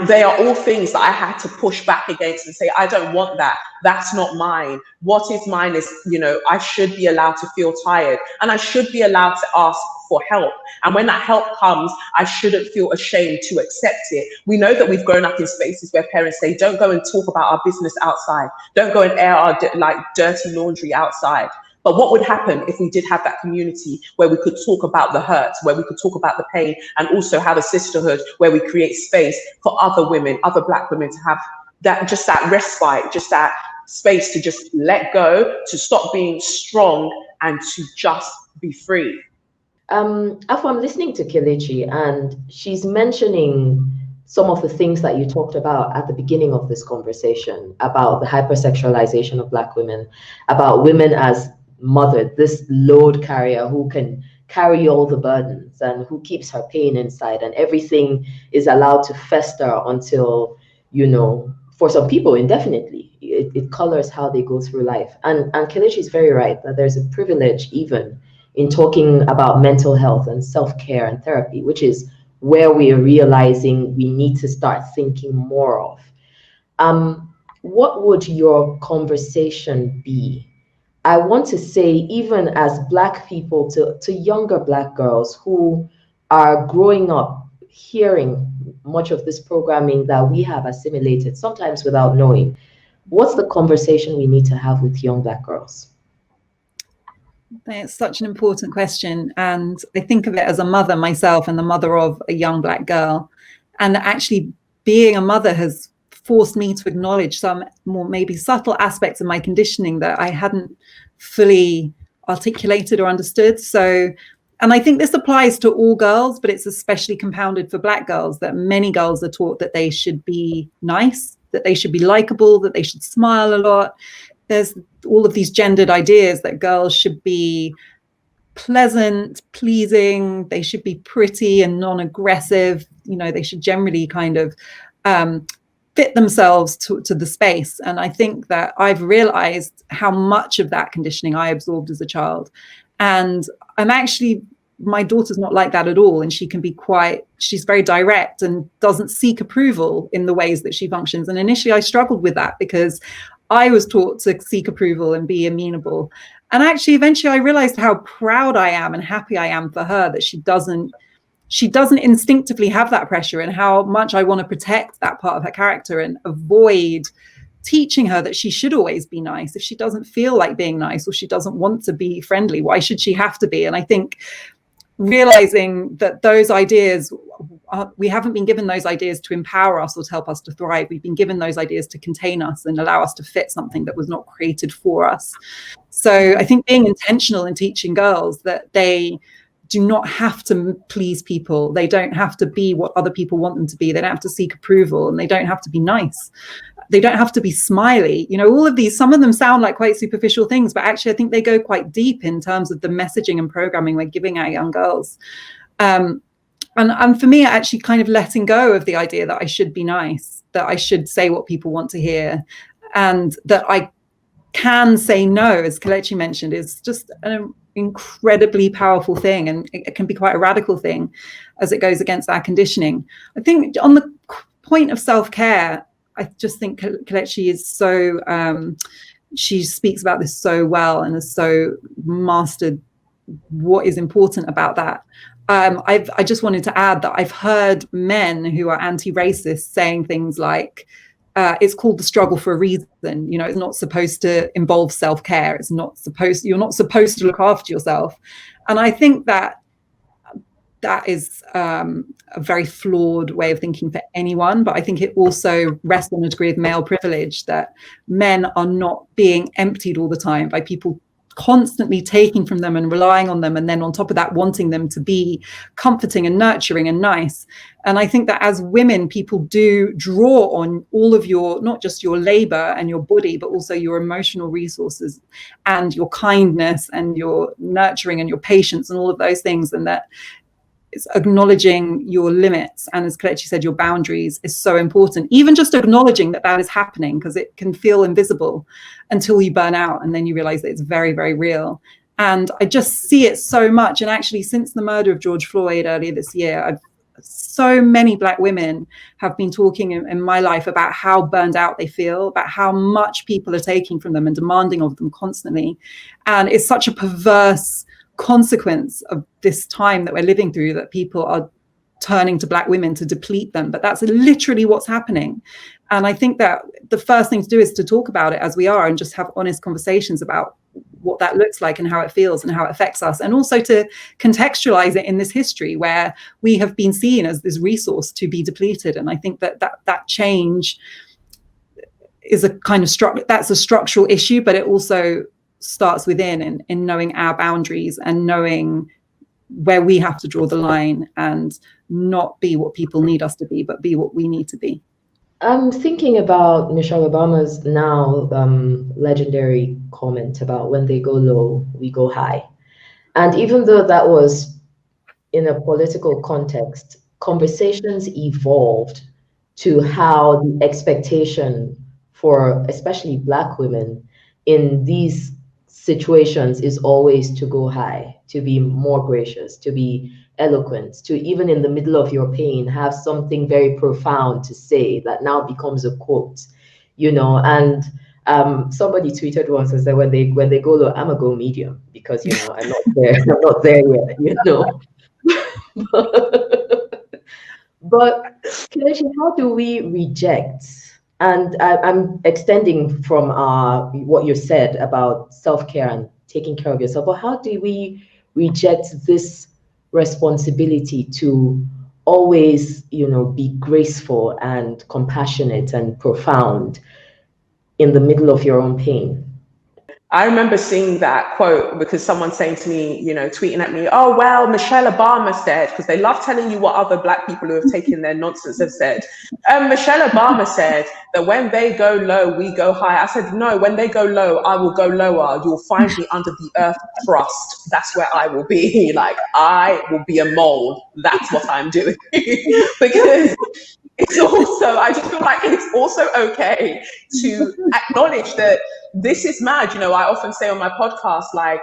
They are all things that I had to push back against and say, I don't want that. That's not mine. What is mine is, I should be allowed to feel tired, and I should be allowed to ask for help. And when that help comes, I shouldn't feel ashamed to accept it. We know that we've grown up in spaces where parents say, don't go and talk about our business outside. Don't go and air our dirty laundry outside. But what would happen if we did have that community where we could talk about the hurt, where we could talk about the pain, and also have a sisterhood where we create space for other women, other Black women, to have that respite, just that space to just let go, to stop being strong, and to just be free. Afua, I'm listening to Kelechi, and she's mentioning some of the things that you talked about at the beginning of this conversation about the hypersexualization of Black women, about women as mother, this load carrier who can carry all the burdens and who keeps her pain inside, and everything is allowed to fester until, for some people indefinitely. It colors how they go through life. And Kelechi is very right that there's a privilege even in talking about mental health and self-care and therapy, which is where we are realizing we need to start thinking more of. What would your conversation be? I want to say, even as Black people, to younger Black girls who are growing up hearing much of this programming that we have assimilated, sometimes without knowing, what's the conversation we need to have with young Black girls? It's such an important question. And I think of it as a mother myself, and the mother of a young Black girl. And actually being a mother has forced me to acknowledge some more maybe subtle aspects of my conditioning that I hadn't fully articulated or understood. So, and I think this applies to all girls, but it's especially compounded for Black girls, that many girls are taught that they should be nice, that they should be likable, that they should smile a lot. There's all of these gendered ideas that girls should be pleasant, pleasing, they should be pretty and non-aggressive, they should generally kind of fit themselves to the space. And I think that I've realized how much of that conditioning I absorbed as a child. And my daughter's not like that at all. And she can be she's very direct and doesn't seek approval in the ways that she functions. And initially I struggled with that because I was taught to seek approval and be amenable. And actually, eventually I realized how proud I am and happy I am for her that she doesn't instinctively have that pressure, and how much I want to protect that part of her character and avoid teaching her that she should always be nice. If she doesn't feel like being nice or she doesn't want to be friendly, why should she have to be? And I think realizing that those ideas, we haven't been given those ideas to empower us or to help us to thrive. We've been given those ideas to contain us and allow us to fit something that was not created for us. So I think being intentional in teaching girls that they do not have to please people. They don't have to be what other people want them to be. They don't have to seek approval, and they don't have to be nice. They don't have to be smiley. All of these, some of them sound like quite superficial things, but actually I think they go quite deep in terms of the messaging and programming we're giving our young girls. And for me, actually kind of letting go of the idea that I should be nice, that I should say what people want to hear, and that I can say no, as Kelechi mentioned, is just an incredibly powerful thing, and it can be quite a radical thing as it goes against our conditioning. I think on the point of self-care, I just think Kelechi is so, she speaks about this so well and has so mastered what is important about that. I just wanted to add that I've heard men who are anti-racist saying things like, it's called the struggle for a reason. It's not supposed to involve self-care. You're not supposed to look after yourself. And I think that is a very flawed way of thinking for anyone. But I think it also rests on a degree of male privilege, that men are not being emptied all the time by people constantly taking from them and relying on them, and then on top of that wanting them to be comforting and nurturing and nice. And I think that as women, people do draw on all of your, not just your labor and your body, but also your emotional resources and your kindness and your nurturing and your patience and all of those things. And that it's acknowledging your limits, and as Kelechi said, your boundaries is so important. Even just acknowledging that is happening, because it can feel invisible until you burn out, and then you realize that it's very, very real. And I just see it so much. And actually, since the murder of George Floyd earlier this year, so many Black women have been talking in my life about how burned out they feel, about how much people are taking from them and demanding of them constantly. And it's such a perverse consequence of this time that we're living through, that people are turning to Black women to deplete them. But that's literally what's happening. And I think that the first thing to do is to talk about it as we are, and just have honest conversations about what that looks like and how it feels and how it affects us, and also to contextualize it in this history where we have been seen as this resource to be depleted. And I think that change is a kind of that's a structural issue, but it also starts within in knowing our boundaries and knowing where we have to draw the line and not be what people need us to be, but be what we need to be. I'm thinking about Michelle Obama's now legendary comment about when they go low, we go high. And even though that was in a political context, conversations evolved to how the expectation for especially Black women in these situations is always to go high, to be more gracious, to be eloquent, to even in the middle of your pain have something very profound to say that now becomes a quote, you know. And somebody tweeted once and said when they go low, I'm a go medium, because, you know, I'm not there yet, you know. But Kelechi, how do we reject? And I'm extending from what you said about self-care and taking care of yourself, but how do we reject this responsibility to always, you know, be graceful and compassionate and profound in the middle of your own pain? I remember seeing that quote because someone's saying to me, you know, tweeting at me, oh, well, Michelle Obama said, because they love telling you what other Black people who have taken their nonsense have said. Michelle Obama said that when they go low, we go high. I said, no, when they go low, I will go lower. You'll find me under the earth crust. That's where I will be. Like, I will be a mole. That's what I'm doing. Because it's also, I just feel like it's also okay to acknowledge that this is mad. You know, I often say on my podcast, like,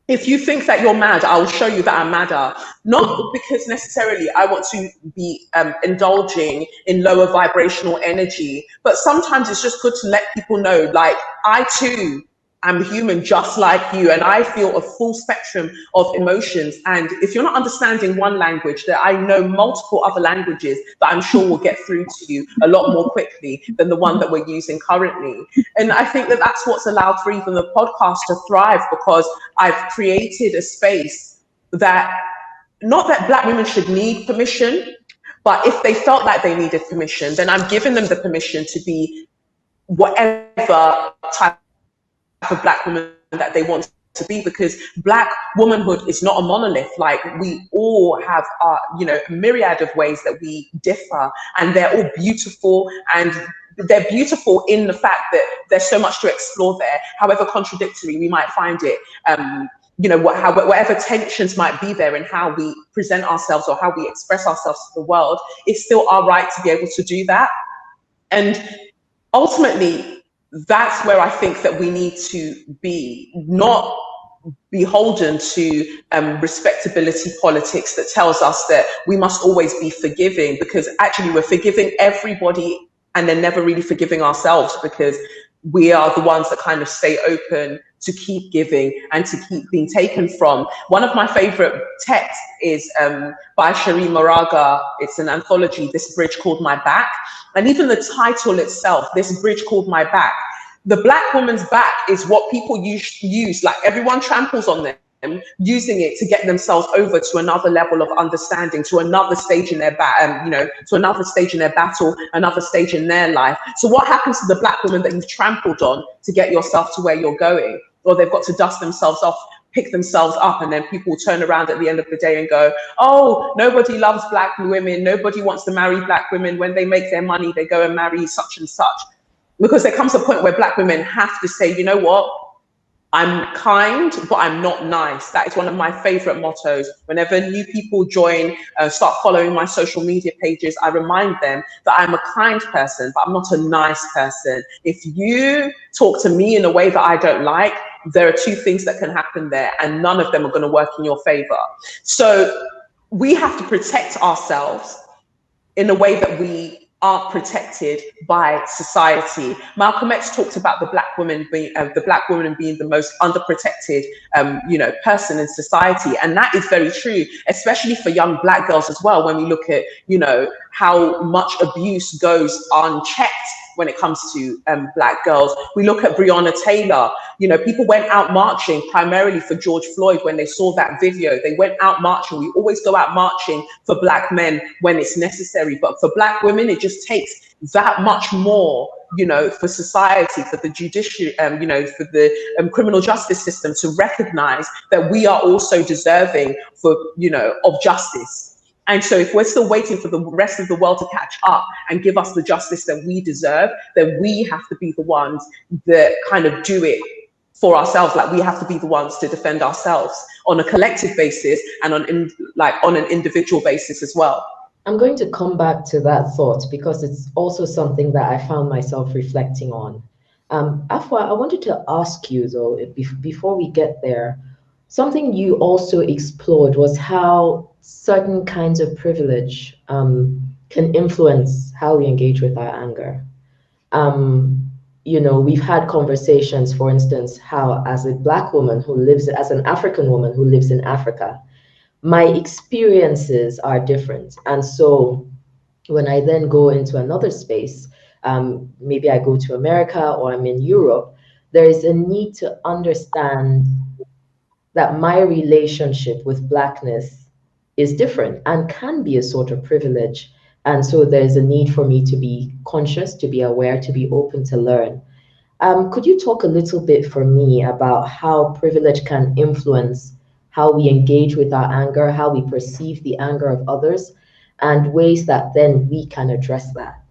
if you think that you're mad, I will show you that I'm madder. Not because necessarily I want to be indulging in lower vibrational energy, but sometimes it's just good to let people know, like, I too am human just like you, and I feel a full spectrum of emotions. And if you're not understanding one language, that I know multiple other languages that I'm sure will get through to you a lot more quickly than the one that we're using currently. And I think that that's what's allowed for even the podcast to thrive, because I've created a space that, not that Black women should need permission, but if they felt like they needed permission, then I'm giving them the permission to be whatever type of Black woman that they want to be, because Black womanhood is not a monolith. Like, we all have you know, a myriad of ways that we differ, and they're all beautiful, and they're beautiful in the fact that there's so much to explore there, however contradictory we might find it. You know, whatever tensions might be there in how we present ourselves or how we express ourselves to the world, it's still our right to be able to do that. And ultimately, that's where I think that we need to be, not beholden to respectability politics that tells us that we must always be forgiving, because actually we're forgiving everybody and then never really forgiving ourselves, because we are the ones that kind of stay open to keep giving and to keep being taken from. One of my favorite texts is by Cherie Moraga. It's an anthology, This Bridge Called My Back. And even the title itself, This Bridge Called My Back, the Black woman's back is what people use, like everyone tramples on them, using it to get themselves over to another level of understanding, to another stage in their you know, to another stage in their battle, another stage in their life. So what happens to the Black woman that you've trampled on to get yourself to where you're going? Or they've got to dust themselves off, pick themselves up, and then people turn around at the end of the day and go, oh, nobody loves Black women, nobody wants to marry Black women. When they make their money, they go and marry such and such. Because there comes a point where Black women have to say, you know what? I'm kind, but I'm not nice. That is one of my favorite mottos. Whenever new people join, start following my social media pages, I remind them that I'm a kind person, but I'm not a nice person. If you talk to me in a way that I don't like, there are two things that can happen there, and none of them are going to work in your favor. So we have to protect ourselves in a way that we aren't protected by society. Malcolm X talked about the black woman being the most underprotected, person in society, and that is very true, especially for young black girls as well. When we look at, how much abuse goes unchecked when it comes to black girls. We look at Breonna Taylor. People went out marching primarily for George Floyd when they saw that video. They went out marching. We always go out marching for black men when it's necessary, but for black women, it just takes that much more, for society, for the judiciary, for the criminal justice system to recognize that we are also deserving of justice. And so if we're still waiting for the rest of the world to catch up and give us the justice that we deserve, then we have to be the ones that kind of do it for ourselves. Like, we have to be the ones to defend ourselves on a collective basis and on an individual basis as well. I'm going to come back to that thought because it's also something that I found myself reflecting on. Afua, I wanted to ask you though, before we get there, something you also explored was how certain kinds of privilege can influence how we engage with our anger. We've had conversations, for instance, how as a Black woman as an African woman who lives in Africa, my experiences are different. And so when I then go into another space, maybe I go to America or I'm in Europe, there is a need to understand that my relationship with Blackness is different and can be a sort of privilege. And so there's a need for me to be conscious, to be aware, to be open to learn. Could you talk a little bit for me about how privilege can influence how we engage with our anger, how we perceive the anger of others, and ways that then we can address that?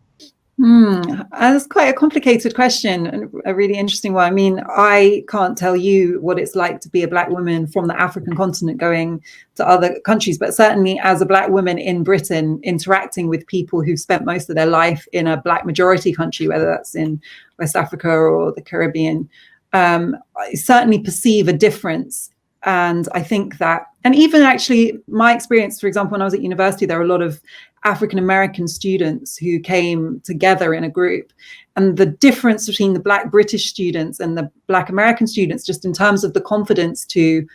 That's quite a complicated question and a really interesting one. I mean, I can't tell you what it's like to be a Black woman from the African continent going to other countries, but certainly as a Black woman in Britain, interacting with people who've spent most of their life in a Black majority country, whether that's in West Africa or the Caribbean, I certainly perceive a difference. And I think that, and even actually my experience, for example, when I was at university, there were a lot of African-American students who came together in a group, and the difference between the Black British students and the Black American students, just in terms of the confidence to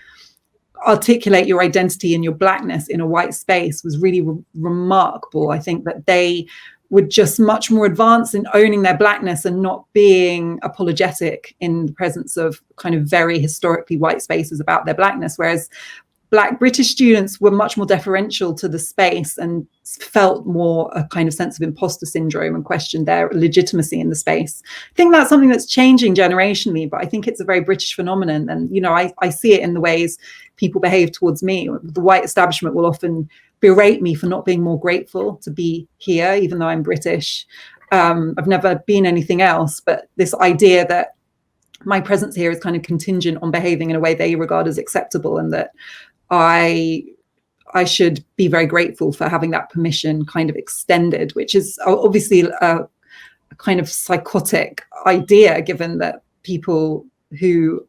articulate your identity and your Blackness in a white space, was really remarkable. I think that they were just much more advanced in owning their Blackness and not being apologetic in the presence of kind of very historically white spaces about their Blackness, whereas Black British students were much more deferential to the space and felt more a kind of sense of imposter syndrome and questioned their legitimacy in the space. I think that's something that's changing generationally, but I think it's a very British phenomenon. And, I see it in the ways people behave towards me. The white establishment will often berate me for not being more grateful to be here, even though I'm British. I've never been anything else, but this idea that my presence here is kind of contingent on behaving in a way they regard as acceptable, and that I should be very grateful for having that permission kind of extended, which is obviously a kind of psychotic idea, given that people who,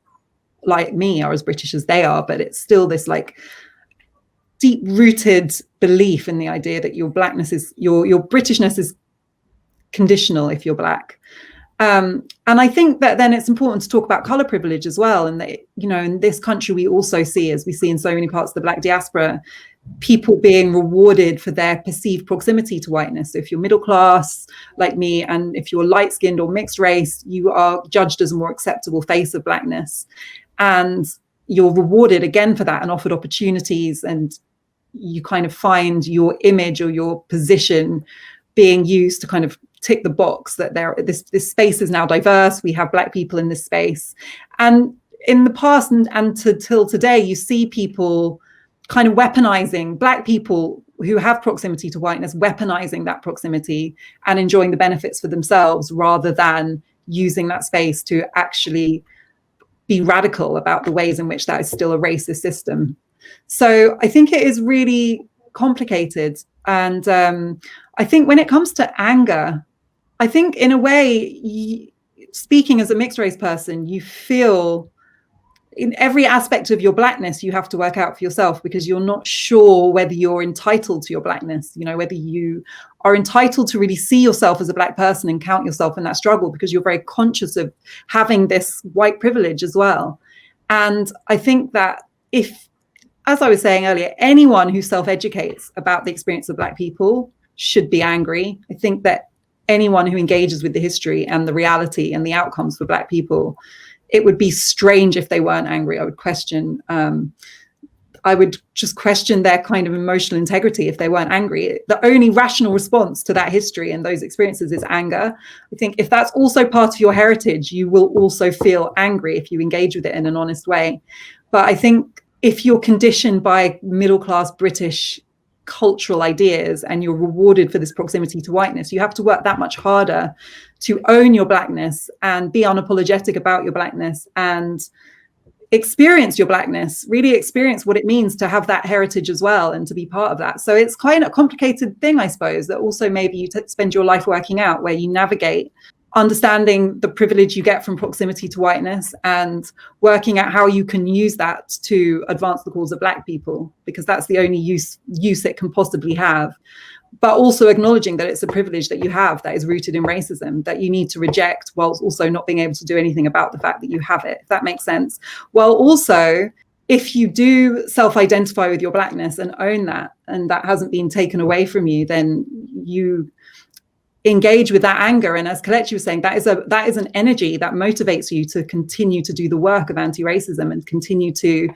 like me, are as British as they are, but it's still this like deep-rooted belief in the idea that your Blackness is, your Britishness is conditional if you're Black. And I think that then it's important to talk about color privilege as well. And that, in this country, we also see, as we see in so many parts of the Black diaspora, people being rewarded for their perceived proximity to whiteness. So if you're middle class like me, and if you're light skinned or mixed race, you are judged as a more acceptable face of Blackness. And you're rewarded again for that and offered opportunities. And you kind of find your image or your position being used to kind of tick the box that this space is now diverse. We have Black people in this space. And in the past and till today, you see people kind of weaponizing Black people who have proximity to whiteness, weaponizing that proximity and enjoying the benefits for themselves, rather than using that space to actually be radical about the ways in which that is still a racist system. So I think it is really complicated. And I think when it comes to anger, I think in a way, speaking as a mixed race person, you feel in every aspect of your blackness, you have to work out for yourself, because you're not sure whether you're entitled to your blackness, you know, whether you are entitled to really see yourself as a black person and count yourself in that struggle, because you're very conscious of having this white privilege as well. And I think that if, as I was saying earlier, anyone who self-educates about the experience of black people should be angry. I think that anyone who engages with the history and the reality and the outcomes for black people, it would be strange if they weren't angry. I would just question their kind of emotional integrity if they weren't angry. The only rational response to that history and those experiences is anger. I think if that's also part of your heritage, you will also feel angry if you engage with it in an honest way. But I think if you're conditioned by middle-class British cultural ideas and you're rewarded for this proximity to whiteness, you have to work that much harder to own your blackness and be unapologetic about your blackness and experience your blackness, really experience what it means to have that heritage as well and to be part of that. So it's kind of a complicated thing, I suppose, that also maybe you spend your life working out, where you navigate understanding the privilege you get from proximity to whiteness and working out how you can use that to advance the cause of black people, because that's the only use it can possibly have. But also acknowledging that it's a privilege that you have that is rooted in racism that you need to reject, whilst also not being able to do anything about the fact that you have it, if that makes sense. Well, also, if you do self-identify with your blackness and own that, and that hasn't been taken away from you, then you engage with that anger. And as Kelechi was saying, that is an energy that motivates you to continue to do the work of anti-racism and continue to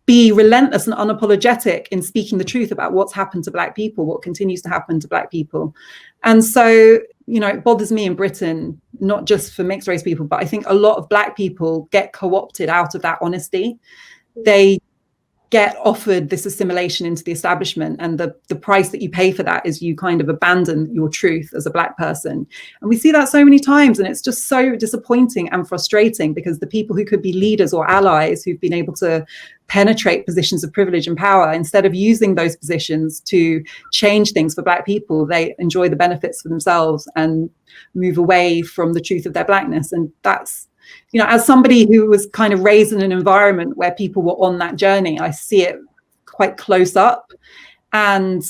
be relentless and unapologetic in speaking the truth about what's happened to black people, what continues to happen to black people. And so, you know, it bothers me in Britain, not just for mixed race people, but I think a lot of black people get co-opted out of that honesty. They get offered this assimilation into the establishment, and the price that you pay for that is you kind of abandon your truth as a black person. And we see that so many times, and it's just so disappointing and frustrating, because the people who could be leaders or allies who've been able to penetrate positions of privilege and power, instead of using those positions to change things for black people, they enjoy the benefits for themselves and move away from the truth of their blackness. And that's, you know, as somebody who was kind of raised in an environment where people were on that journey, I see it quite close up. And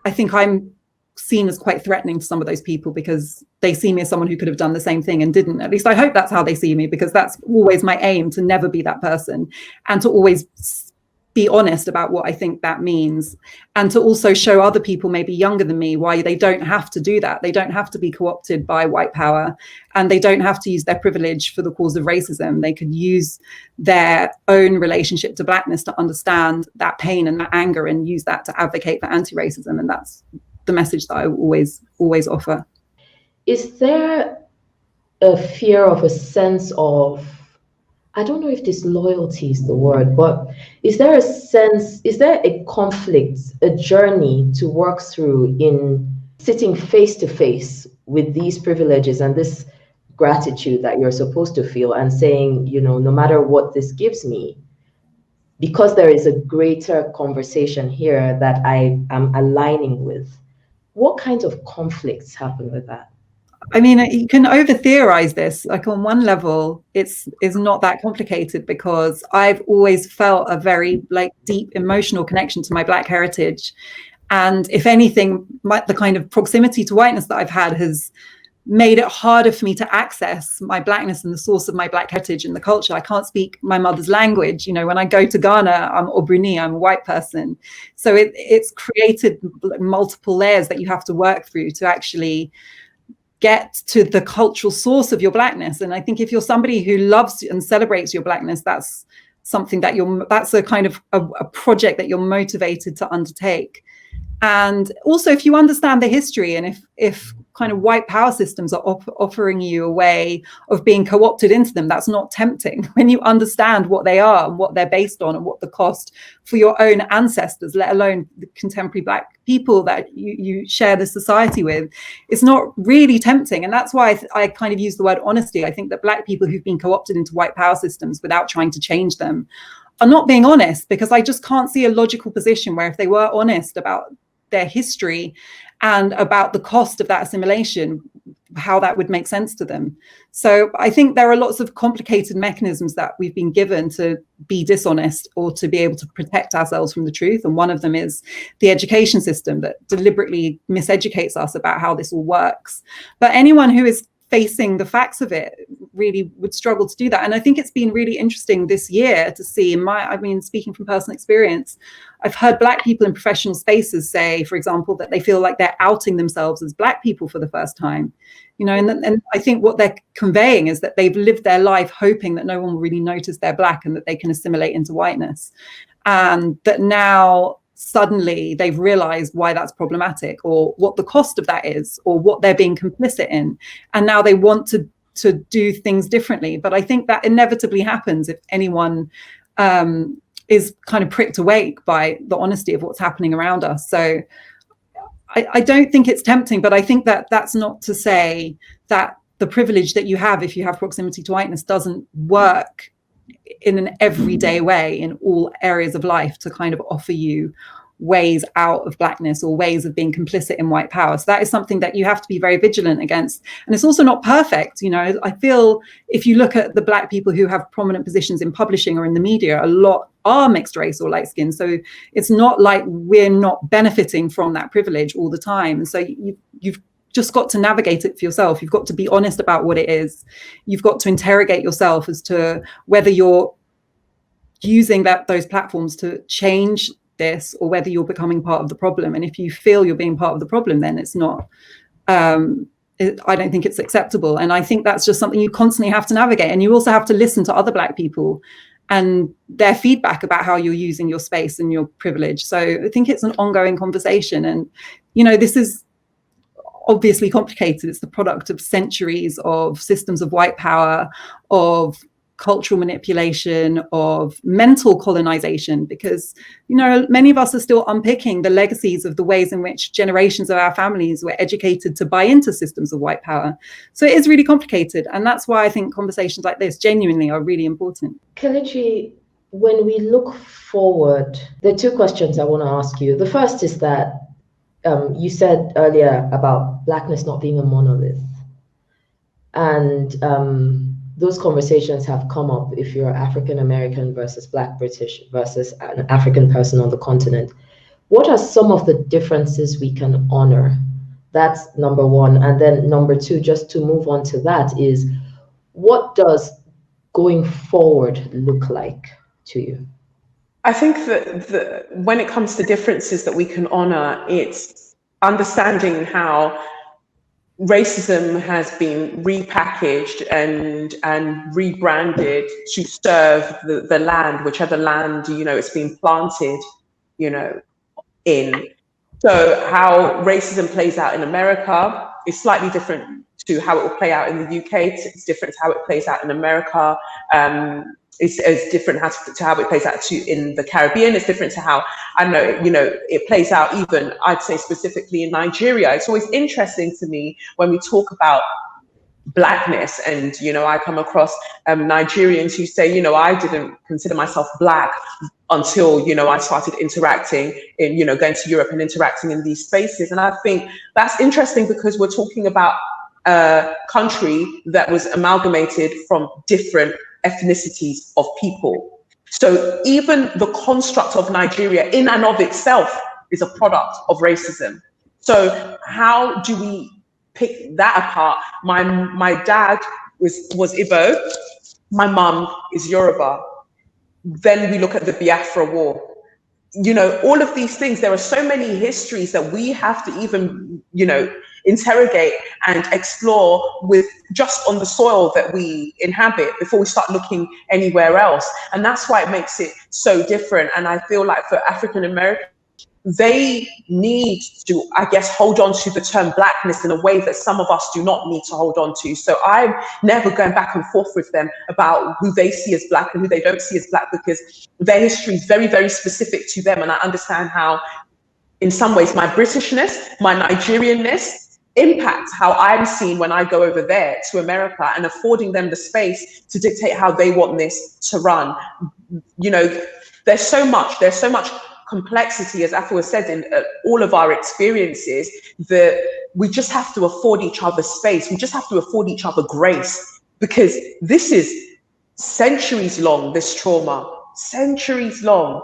I think I'm seen as quite threatening to some of those people, because they see me as someone who could have done the same thing and didn't. At least I hope that's how they see me, because that's always my aim, to never be that person, and to always be honest about what I think that means, and to also show other people maybe younger than me why they don't have to do that. They don't have to be co-opted by white power, and they don't have to use their privilege for the cause of racism. They could use their own relationship to blackness to understand that pain and that anger, and use that to advocate for anti-racism. And that's the message that I always offer. Is there a fear of a sense of, I don't know if disloyalty is the word, but is there a conflict, a journey to work through in sitting face to face with these privileges and this gratitude that you're supposed to feel, and saying, you know, no matter what this gives me, because there is a greater conversation here that I am aligning with? What kinds of conflicts happen with that? I mean, you can over theorize this. Like, on one level, it's not that complicated, because I've always felt a very deep emotional connection to my black heritage. And if anything, the kind of proximity to whiteness that I've had has made it harder for me to access my blackness and the source of my black heritage and the culture. I can't speak my mother's language. You know, when I go to Ghana, I'm Obruni, I'm a white person. So it's created multiple layers that you have to work through to actually get to the cultural source of your blackness. And I think if you're somebody who loves and celebrates your blackness, that's something that that's a kind of a project that you're motivated to undertake. And also, if you understand the history, and if kind of white power systems are offering you a way of being co-opted into them, that's not tempting. When you understand what they are and what they're based on and what the cost for your own ancestors, let alone the contemporary black people that you share the society with, it's not really tempting. And that's why I kind of use the word honesty. I think that black people who've been co-opted into white power systems without trying to change them are not being honest, because I just can't see a logical position where, if they were honest about their history and about the cost of that assimilation, how that would make sense to them. So I think there are lots of complicated mechanisms that we've been given to be dishonest or to be able to protect ourselves from the truth. And one of them is the education system that deliberately miseducates us about how this all works. But anyone who is facing the facts of it really would struggle to do that. And I think it's been really interesting this year to see, speaking from personal experience, I've heard Black people in professional spaces say, for example, that they feel like they're outing themselves as Black people for the first time, and I think what they're conveying is that they've lived their life hoping that no one will really notice they're Black and that they can assimilate into whiteness. And that now suddenly they've realized why that's problematic, or what the cost of that is, or what they're being complicit in. And now they want to do things differently. But I think that inevitably happens if anyone is kind of pricked awake by the honesty of what's happening around us. So I don't think it's tempting, but I think that that's not to say that the privilege that you have if you have proximity to whiteness doesn't work in an everyday way in all areas of life to kind of offer you ways out of Blackness or ways of being complicit in white power. So that is something that you have to be very vigilant against. And it's also not perfect. I feel if you look at the Black people who have prominent positions in publishing or in the media, a lot are mixed race or light skin. So it's not like we're not benefiting from that privilege all the time. And so you've just got to navigate it for yourself. You've got to be honest about what it is. You've got to interrogate yourself as to whether you're using those platforms to change this or whether you're becoming part of the problem. And if you feel you're being part of the problem, then it's not, I don't think it's acceptable. And I think that's just something you constantly have to navigate. And you also have to listen to other Black people and their feedback about how you're using your space and your privilege. So I think it's an ongoing conversation. And, this is obviously complicated. It's the product of centuries of systems of white power, of cultural manipulation, of mental colonization, because, many of us are still unpicking the legacies of the ways in which generations of our families were educated to buy into systems of white power. So it is really complicated. And that's why I think conversations like this genuinely are really important. Kelechi, when we look forward, there are two questions I want to ask you. The first is that you said earlier about Blackness not being a monolith. And those conversations have come up if you're African American versus Black British versus an African person on the continent. What are some of the differences we can honor? That's number one. And then number two, just to move on to that, is what does going forward look like to you? I think that when it comes to differences that we can honor, it's understanding how racism has been repackaged and rebranded to serve the land, whichever land, it's been planted, in. So how racism plays out in America is slightly different to how it will play out in the UK. It's different to how it plays out in America. It's different to how it plays out in the Caribbean. It's different to how, it plays out even, I'd say specifically in Nigeria. It's always interesting to me when we talk about Blackness and, I come across Nigerians who say, I didn't consider myself Black until, I started interacting in, going to Europe and interacting in these spaces. And I think that's interesting because we're talking about a country that was amalgamated from different ethnicities of people. So even the construct of Nigeria in and of itself is a product of racism. So how do we pick that apart? My dad was Igbo, my mum is Yoruba. Then we look at the Biafra War. All of these things, there are so many histories that we have to even, interrogate and explore with just on the soil that we inhabit before we start looking anywhere else. And that's why it makes it so different. And I feel like for African Americans, they need to, I guess, hold on to the term Blackness in a way that some of us do not need to hold on to. So I'm never going back and forth with them about who they see as Black and who they don't see as Black, because their history is very, very specific to them. And I understand how, in some ways, my Britishness, my Nigerianness impacts how I'm seen when I go over there to America, and affording them the space to dictate how they want this to run. There's so much complexity, as Afua said, in all of our experiences. The we just have to afford each other space. We just have to afford each other grace, because this is centuries long, this trauma, centuries long,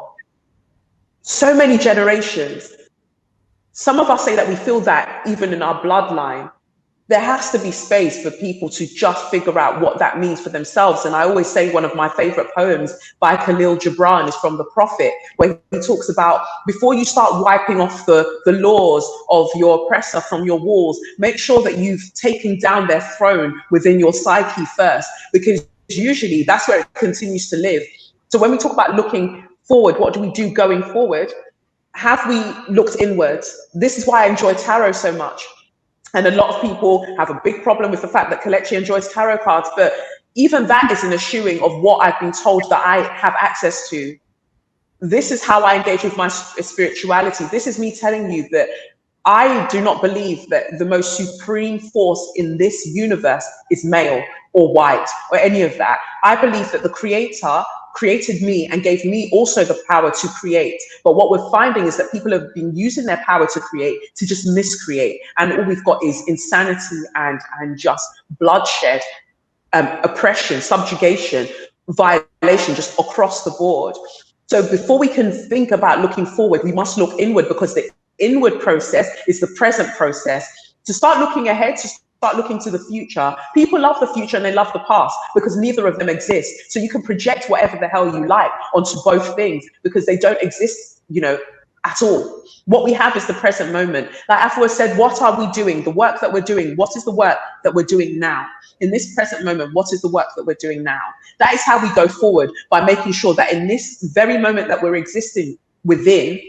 so many generations. Some of us say that we feel that even in our bloodline. There has to be space for people to just figure out what that means for themselves. And I always say one of my favorite poems by Khalil Gibran is from The Prophet, where he talks about, before you start wiping off the laws of your oppressor from your walls, make sure that you've taken down their throne within your psyche first, because usually that's where it continues to live. So when we talk about looking forward, what do we do going forward? Have we looked inwards? This is why I enjoy tarot so much. And a lot of people have a big problem with the fact that Kelechi enjoys tarot cards, but even that is an eschewing of what I've been told that I have access to. This is how I engage with my spirituality. This is me telling you that I do not believe that the most supreme force in this universe is male or white or any of that. I believe that the creator created me and gave me also the power to create. But what we're finding is that people have been using their power to create to just miscreate. And all we've got is insanity and just bloodshed, oppression, subjugation, violation just across the board. So before we can think about looking forward, we must look inward, because the inward process is the present process. To start looking ahead, to start looking to the future. People love the future and they love the past because neither of them exist. So you can project whatever the hell you like onto both things because they don't exist, at all. What we have is the present moment. Like Afua said, what are we doing? The work that we're doing, what is the work that we're doing now? In this present moment, what is the work that we're doing now? That is how we go forward, by making sure that in this very moment that we're existing within,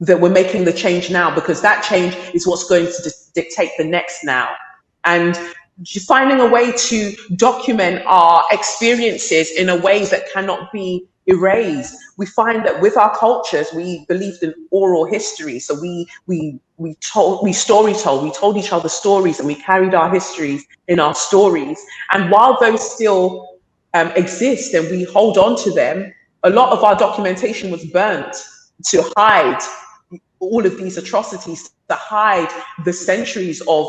that we're making the change now, because that change is what's going to dictate the next now. And finding a way to document our experiences in a way that cannot be erased. We find that with our cultures, we believed in oral history. So we told each other stories, and we carried our histories in our stories. And while those still exist and we hold on to them, a lot of our documentation was burnt to hide all of these atrocities, to hide the centuries of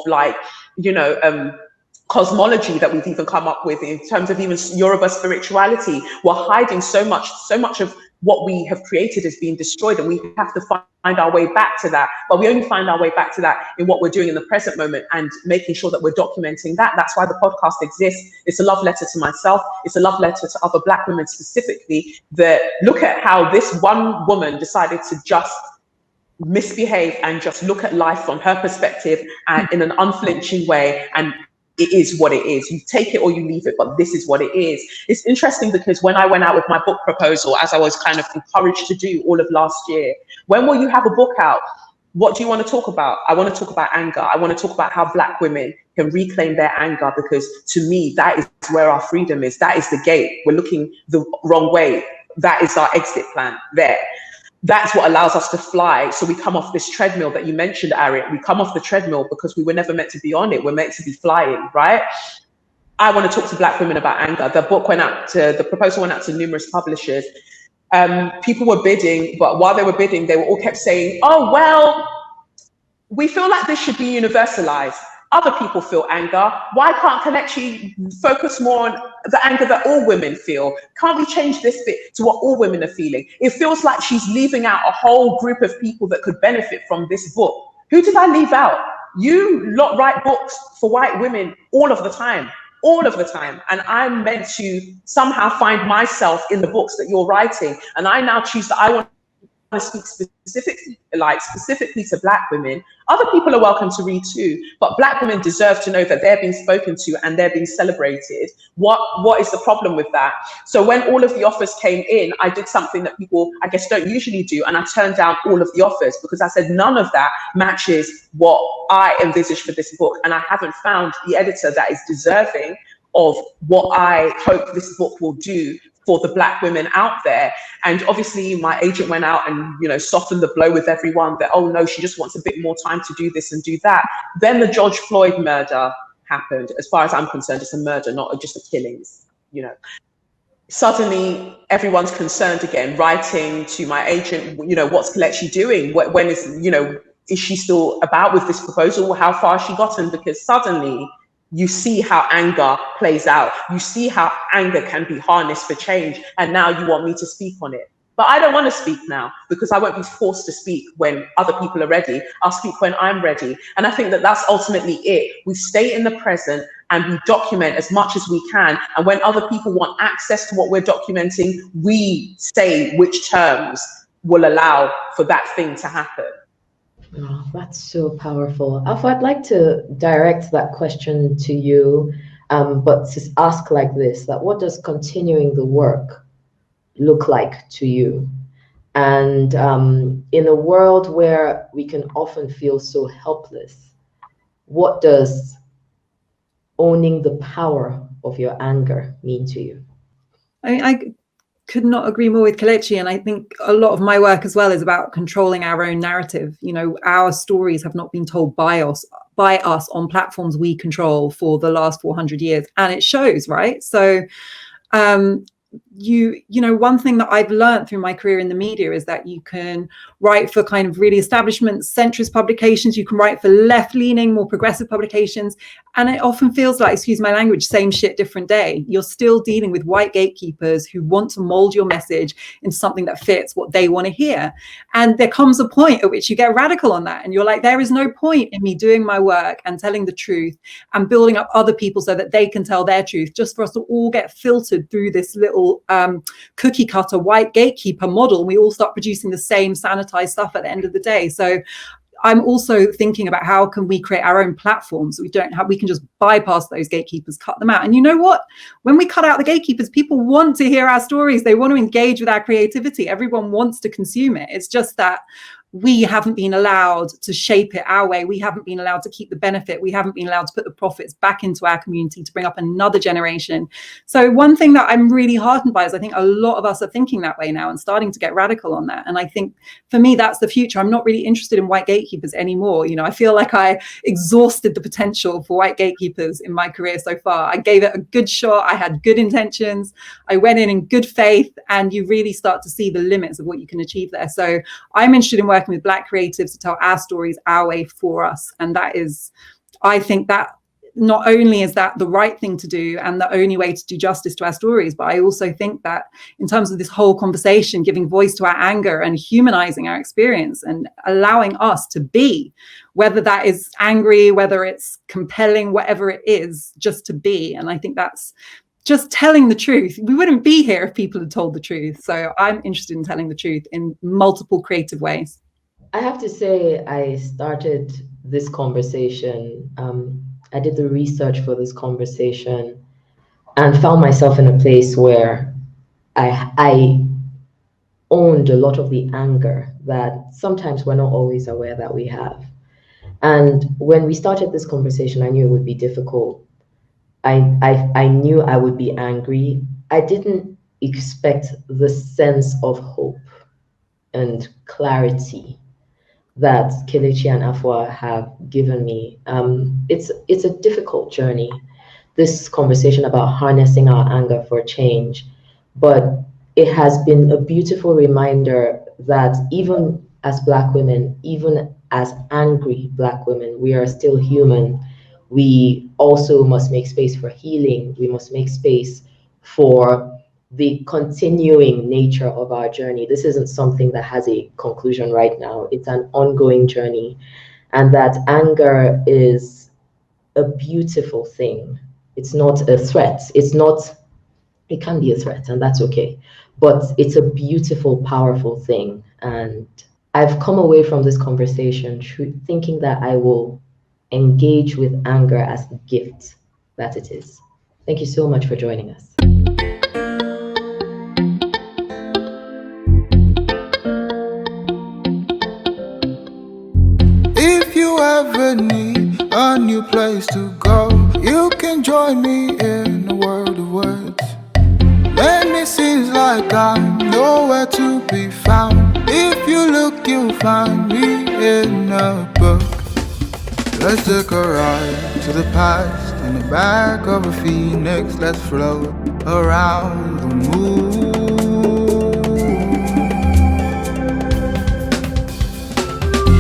cosmology that we've even come up with in terms of even Yoruba spirituality. We're hiding so much of what we have created is being destroyed, and we have to find our way back to that. But we only find our way back to that in what we're doing in the present moment and making sure that we're documenting that. That's why the podcast exists. It's a love letter to myself. It's a love letter to other Black women specifically, that look at how this one woman decided to just misbehave and just look at life from her perspective and in an unflinching way, and it is what it is. You take it or you leave it, but this is what it is. It's interesting because when I went out with my book proposal, as I was kind of encouraged to do all of last year, when will you have a book out? What do you want to talk about? I want to talk about anger. I want to talk about how Black women can reclaim their anger, because to me, that is where our freedom is. That is the gate. We're looking the wrong way. That is our exit plan there. That's what allows us to fly. So we come off this treadmill that you mentioned, Arit. We come off the treadmill because we were never meant to be on it. We're meant to be flying, right? I want to talk to Black women about anger. The proposal went out to numerous publishers. People were bidding, but while they were bidding, they were all kept saying, oh, well, we feel like this should be universalized. Other people feel anger. Why can't Kelechi focus more on the anger that all women feel? Can't we change this bit to what all women are feeling? It feels like she's leaving out a whole group of people that could benefit from this book. Who did I leave out? You lot write books for white women all of the time. And I'm meant to somehow find myself in the books that you're writing. And I now choose that I want to speak specifically to Black women. Other people are welcome to read too, but Black women deserve to know that they're being spoken to and they're being celebrated. What is the problem with that? So when all of the offers came in, I did something that people, I guess, don't usually do, and I turned down all of the offers because I said none of that matches what I envisaged for this book, and I haven't found the editor that is deserving of what I hope this book will do for the Black women out there. And obviously my agent went out and, softened the blow with everyone that, oh no, she just wants a bit more time to do this and do that. Then the George Floyd murder happened. As far as I'm concerned, it's a murder, not just a killing, Suddenly everyone's concerned again, writing to my agent, what's Kelechi doing? When is, is she still about with this proposal? How far has she gotten? Because suddenly you see how anger plays out. You see how anger can be harnessed for change. And now you want me to speak on it. But I don't want to speak now because I won't be forced to speak when other people are ready. I'll speak when I'm ready. And I think that that's ultimately it. We stay in the present and we document as much as we can. And when other people want access to what we're documenting, we say which terms will allow for that thing to happen. Oh, that's so powerful. Afua, I'd like to direct that question to you, but to ask like this, that what does continuing the work look like to you? And in a world where we can often feel so helpless, what does owning the power of your anger mean to you? I could not agree more with Kelechi, and I think a lot of my work as well is about controlling our own narrative. You know, our stories have not been told by us on platforms we control for the last 400 years, and it shows, right? So you know, one thing that I've learned through my career in the media is that you can write for kind of really establishment centrist publications, you can write for left-leaning, more progressive publications, and it often feels like, excuse my language, same shit, different day. You're still dealing with white gatekeepers who want to mold your message into something that fits what they want to hear. And there comes a point at which you get radical on that, and you're like, there is no point in me doing my work and telling the truth and building up other people so that they can tell their truth, just for us to all get filtered through this little cookie cutter white gatekeeper model, and we all start producing the same sanitized stuff at the end of the day. So I'm also thinking about how can we create our own platforms so we can just bypass those gatekeepers, cut them out. And you know what? When we cut out the gatekeepers, people want to hear our stories. They want to engage with our creativity. Everyone wants to consume it. It's just that we haven't been allowed to shape it our way. We haven't been allowed to keep the benefit. We haven't been allowed to put the profits back into our community to bring up another generation. So one thing that I'm really heartened by is I think a lot of us are thinking that way now and starting to get radical on that. And I think for me, that's the future. I'm not really interested in white gatekeepers anymore. You know, I feel like I exhausted the potential for white gatekeepers in my career so far. I gave it a good shot. I had good intentions. I went in good faith, and you really start to see the limits of what you can achieve there. So I'm interested in working with Black creatives to tell our stories our way for us. And that is, I think that not only is that the right thing to do and the only way to do justice to our stories, but I also think that in terms of this whole conversation, giving voice to our anger and humanizing our experience and allowing us to be, whether that is angry, whether it's compelling, whatever it is, just to be. And I think that's just telling the truth. We wouldn't be here if people had told the truth. So I'm interested in telling the truth in multiple creative ways. I have to say, I started this conversation, I did the research for this conversation and found myself in a place where I owned a lot of the anger that sometimes we're not always aware that we have. And when we started this conversation, I knew it would be difficult. I knew I would be angry. I didn't expect the sense of hope and clarity that Kelechi and Afua have given me. It's a difficult journey, this conversation about harnessing our anger for change, but it has been a beautiful reminder that even as Black women, even as angry Black women, we are still human. We also must make space for healing. We must make space for the continuing nature of our journey. This isn't something that has a conclusion right now. It's an ongoing journey. And that anger is a beautiful thing. It's not a threat. It can be a threat, and that's okay. But it's a beautiful, powerful thing. And I've come away from this conversation thinking that I will engage with anger as the gift that it is. Thank you so much for joining us. If you ever need a new place to go, you can join me in a world of words. Then it seems like I'm nowhere to be found. If you look, you'll find me in a book. Let's take a ride to the past in the back of a phoenix. Let's float around the moon.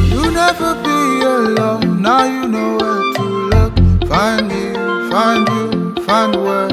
You'll never alone. Now you know where to look. Find me, find you, find the word.